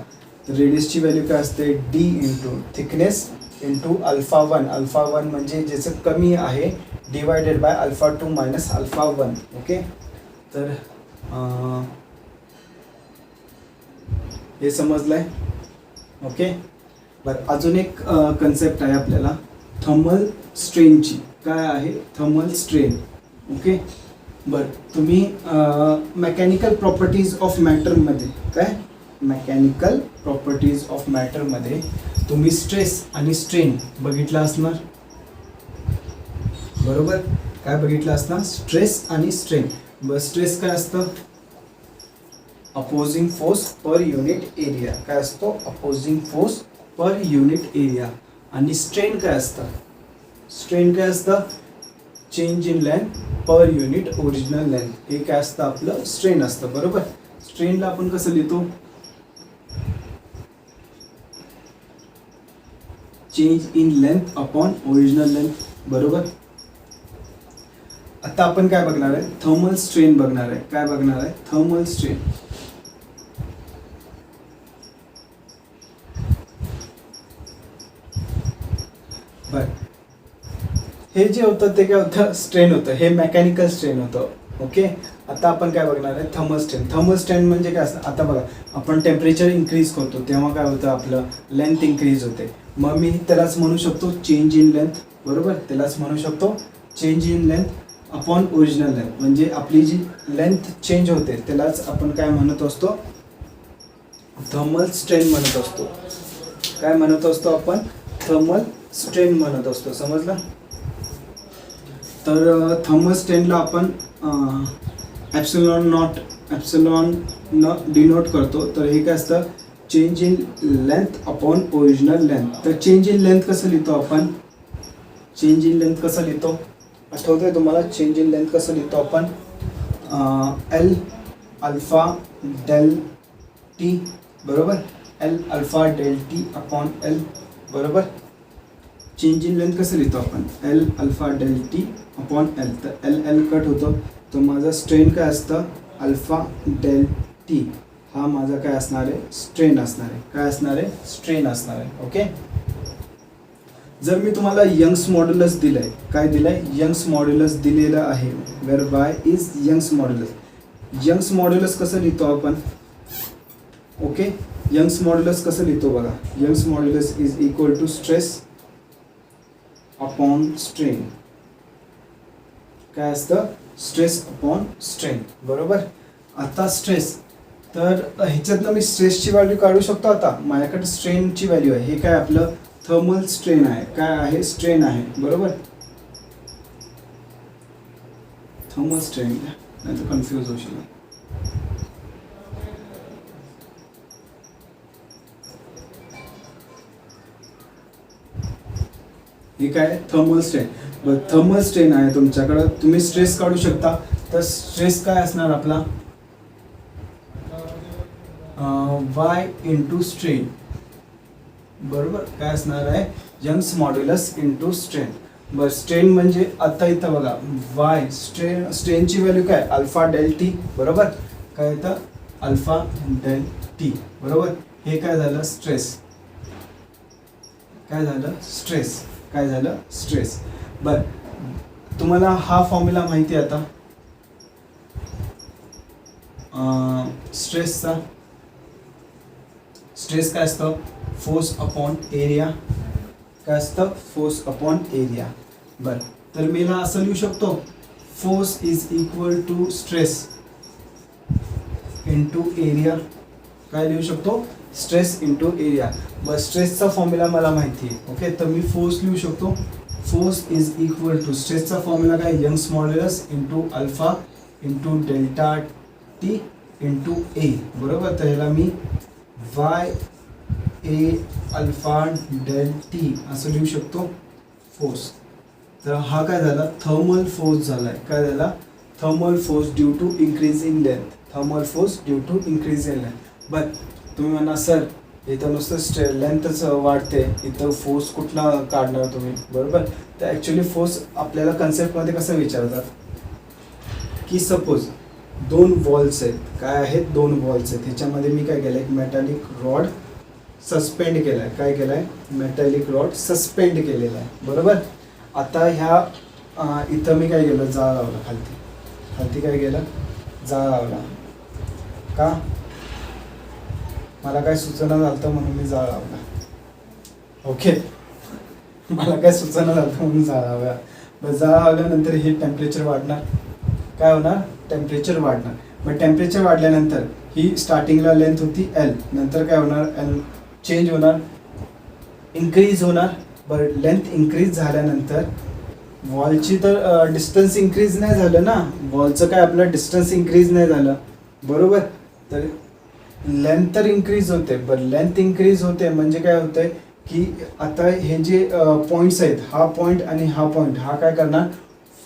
तर रेडियसची व्हॅल्यू काय असते, D into thickness into alpha 1. Alpha 1 म्हणजे ज्याचं कमी आहे divided by alpha 2 minus alpha 1. Okay, तर हे समजलं आहे. ओके, बरं, अजून एक कन्सेप्ट आहे आपल्याला थर्मल स्ट्रेनची. काय आहे, थर्मल स्ट्रेन. ओके, बरं, तुम्ही मेकॅनिकल प्रॉपर्टीज ऑफ मॅटरमध्ये, काय, मेकॅनिकल प्रॉपर्टीज ऑफ मॅटरमध्ये तुम्ही स्ट्रेस आणि स्ट्रेन बघितला असणार. बरोबर, काय बघितलं असणार, स्ट्रेस आणि स्ट्रेन. बस स्ट्रेस काय असतं, opposing force per unit area. काय असतो, opposing force per unit area. आणि स्ट्रेन काय असतं, स्ट्रेन काय असतं, change in length per unit original length. हे काय असतं, आपलं स्ट्रेन असतं. बरोबर. स्ट्रेनला आपण कसं लिहितो, change in length upon original length. बरोबर. आता आपण काय बघणार आहे, थर्मल स्ट्रेन बघणार आहे. काय बघणार आहे, थर्मल स्ट्रेन. बर, हे जे होतं ते काय होतं, स्ट्रेन होतं. हे मेकॅनिकल स्ट्रेन होतं. ओके. आता आपण काय बघणार आहे, थर्मल स्ट्रेन. थर्मल स्ट्रेन म्हणजे काय असतं, आता बघा आपण टेम्परेचर इन्क्रीज करतो तेव्हा काय होतं, आपलं लेंथ इन्क्रीज होते. मग मी त्यालाच म्हणू शकतो चेंज इन लेंथ. बरोबर. त्यालाच म्हणू शकतो change in length upon original length. म्हणजे आपली जी लेंथ चेंज होते त्यालाच आपण काय म्हणत असतो, थर्मल स्ट्रेन म्हणत असतो. काय म्हणत असतो आपण, थर्मल स्ट्रेन म्हणत असतो. समजलं. तर थर्मल स्ट्रेनला आपण ॲप्सिलॉन न डिनोट करतो. तर हे काय असतं, change in length upon original length. तर चेंज इन लेंथ कसं लिहितो आपण, चेंज इन लेंथ कसं लिहितो, आठवतंय तुम्हाला, चेंज इन लेंथ कसं लिहितो आपण, एल अल्फा डेल टी. बरोबर. L alpha del T upon L. बरोबर. चेंज इन लेंथ कसं लिहितो आपण, L alpha del T upon L. तर एल एल कट होतो. तर माझा स्ट्रेन काय असतं, अल्फा डेल टी. हा माझा काय असणार आहे, स्ट्रेन असणार आहे. काय असणार आहे, स्ट्रेन असणार आहे. ओके. जर मी तुम्हाला यंग्स मॉड्युलस दिलंय, काय दिलंय, यंग्स मॉड्युलस दिलेलं आहे. Where Y is Young's modulus. Young's modulus कसं लिहितो आपण, ओके. यंग्स मॉड्युलस कसं लिहितो बघा, Young's modulus is equal to stress upon strain. काय असतं, स्ट्रेस अपॉन स्ट्रेन. बरोबर. आता स्ट्रेस, तर ह्याच्यातनं मी स्ट्रेसची व्हॅल्यू काढू शकतो. आता माझ्याकडे स्ट्रेनची व्हॅल्यू आहे. हे काय आपलं थर्मल स्ट्रेन आहे. काय आहे, स्ट्रेन आहे. बरोबर. थर्मल स्ट्रेन, नाही तर कन्फ्यूज होशील. हे काय, थर्मल स्ट्रेन. बरं, थर्मल स्ट्रेन आहे तुमच्याकडं, तुम्ही स्ट्रेस काढू शकता. तर स्ट्रेस काय असणार आपला, वाय इंटू स्ट्रेन. बरोबर. काय असणार आहे, यंग्स मॉड्युलस इंटू स्ट्रेन. बरं, स्ट्रेन म्हणजे आता इथं बघा, वाय स्ट्रेनची व्हॅल्यू काय, अल्फा डेल टी. बरोबर. काय येतं, अल्फा डेल टी. बरोबर. हे काय झालं, स्ट्रेस. काय झालं, स्ट्रेस. काय झालं, स्ट्रेस. बर, तुम्हाला हा फॉर्म्युला माहिती आहे आता स्ट्रेसचा. स्ट्रेस काय असतं, फोर्स अपॉन एरिया. काय असतं, फोर्स अपॉन एरिया. बर, तर मी ना असं लिहू शकतो, force is equal to stress into area. काय लिहू शकतो, स्ट्रेस इंटू एरिया. बस स्ट्रेसचा फॉर्म्युला मला माहिती आहे. ओके. तर मी फोर्स लिहू शकतो, फोर्स इज इक्वल टू, स्ट्रेसचा फॉर्म्युला काय, Young's modulus into alpha into delta T into A. बरोबर. तर ह्याला मी Y A alpha del T असं लिहू शकतो, फोर्स. तर हा काय झाला, थर्मल फोर्स झाला आहे. काय झाला, thermal force due to increase in length. Thermal force due to increase in length. But तुम्ही म्हणा सर इथं नुसतं लेंथच वाढते, इथं फोर्स कुठला काढणार तुम्ही. बरोबर. तर ॲक्च्युली फोर्स आपल्याला कन्सेप्टमध्ये कसं विचारतात की सपोज दोन वॉल्स आहेत. काय आहेत, दोन वॉल्स आहेत. ह्याच्यामध्ये मी काय केलं, एक मेटॅलिक रॉड सस्पेंड केला आहे. काय केलं आहे, मेटॅलिक रॉड सस्पेंड केलेला आहे. बरोबर. आता ह्या इथं मी काय केलं, जाळ लावला खालती. खालती काय केलं, जाळ लावला. का, मला काय सूचना झालं म्हणून मी जाळ लावला. ओके. मला काय सूचना झालं म्हणून जाळ लावला. बस जाळ लावल्यानंतर हे टेम्परेचर वाढणार. काय होणार, टेम्परेचर वाढणार. मग टेम्परेचर वाढल्यानंतर ही स्टार्टिंगला लेंथ होती एल, नंतर काय होणार, एल चेंज होणार, इन्क्रीज होणार. बरं, लेंथ इन्क्रीज झाल्यानंतर वॉलची तर डिस्टन्स इन्क्रीज नाही झालं ना, वॉलचं काय आपलं डिस्टन्स इन्क्रीज नाही झालं, बरोबर. तर लेंथ तर इन्क्रीज होते, बरं लेंथ इन्क्रीज होते म्हणजे काय होतंय की आता हे जे पॉईंट्स आहेत, हा पॉईंट आणि हा पॉईंट, हा काय करणार,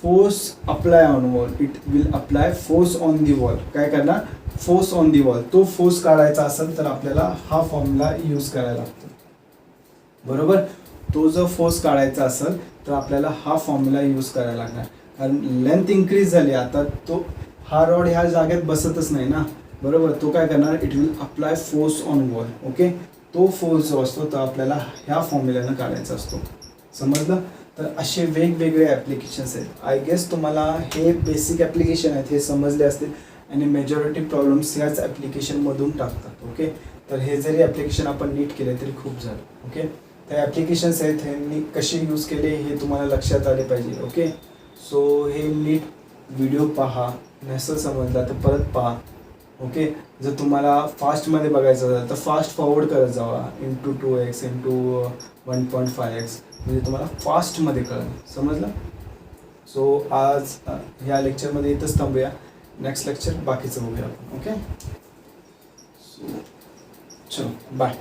force apply on wall, it will apply force on the wall. काय करणार, फोर्स ऑन दी वॉल. तो फोर्स काढायचा असेल तर आपल्याला हा फॉर्म्युला यूज करायला लागतो, बरोबर. तो जर फोर्स काढायचा असेल तर आपल्याला हा फॉर्म्युला यूज करायला लागणार, कारण लेंथ इन्क्रीज झाली. आता तो हा रॉड ह्या जागेत बसतच नाही ना, बरोबर. तो काय करणार, it will apply force on wall. Okay, तो फोर्स जो असतो तो आपल्याला ह्या फॉर्म्युल्यानं काढायचा असतो, समजलं. तर असे वेगवेगळे ॲप्लिकेशन्स आहेत. आय गेस तुम्हाला हे बेसिक ॲप्लिकेशन आहेत हे समजले असतील आणि मेजॉरिटी प्रॉब्लेम्स ह्याच ॲप्लिकेशनमधून टाकतात. ओके, तर हे जरी ॲप्लिकेशन आपण नीट केले तरी खूप झालं. ओके, त्या ॲप्लिकेशन्स आहेत ह्यांनी कसे यूज केले हे तुम्हाला लक्षात आले पाहिजे. ओके, सो हे नीट व्हिडिओ पहा, नसेल समजला तर परत पहा. ओके, जर तुम्हाला फास्टमध्ये बघायचं असेल तर फास्ट फॉरवर्ड करत जावा, इंटू 2x इंटू 1.5x, म्हणजे तुम्हाला फास्टमध्ये कळेल, समजलं. सो आज ह्या लेक्चरमध्ये इथंच थांबूया, नेक्स्ट लेक्चर बाकीचं बघूया आपण. ओके, सो चलो बाय.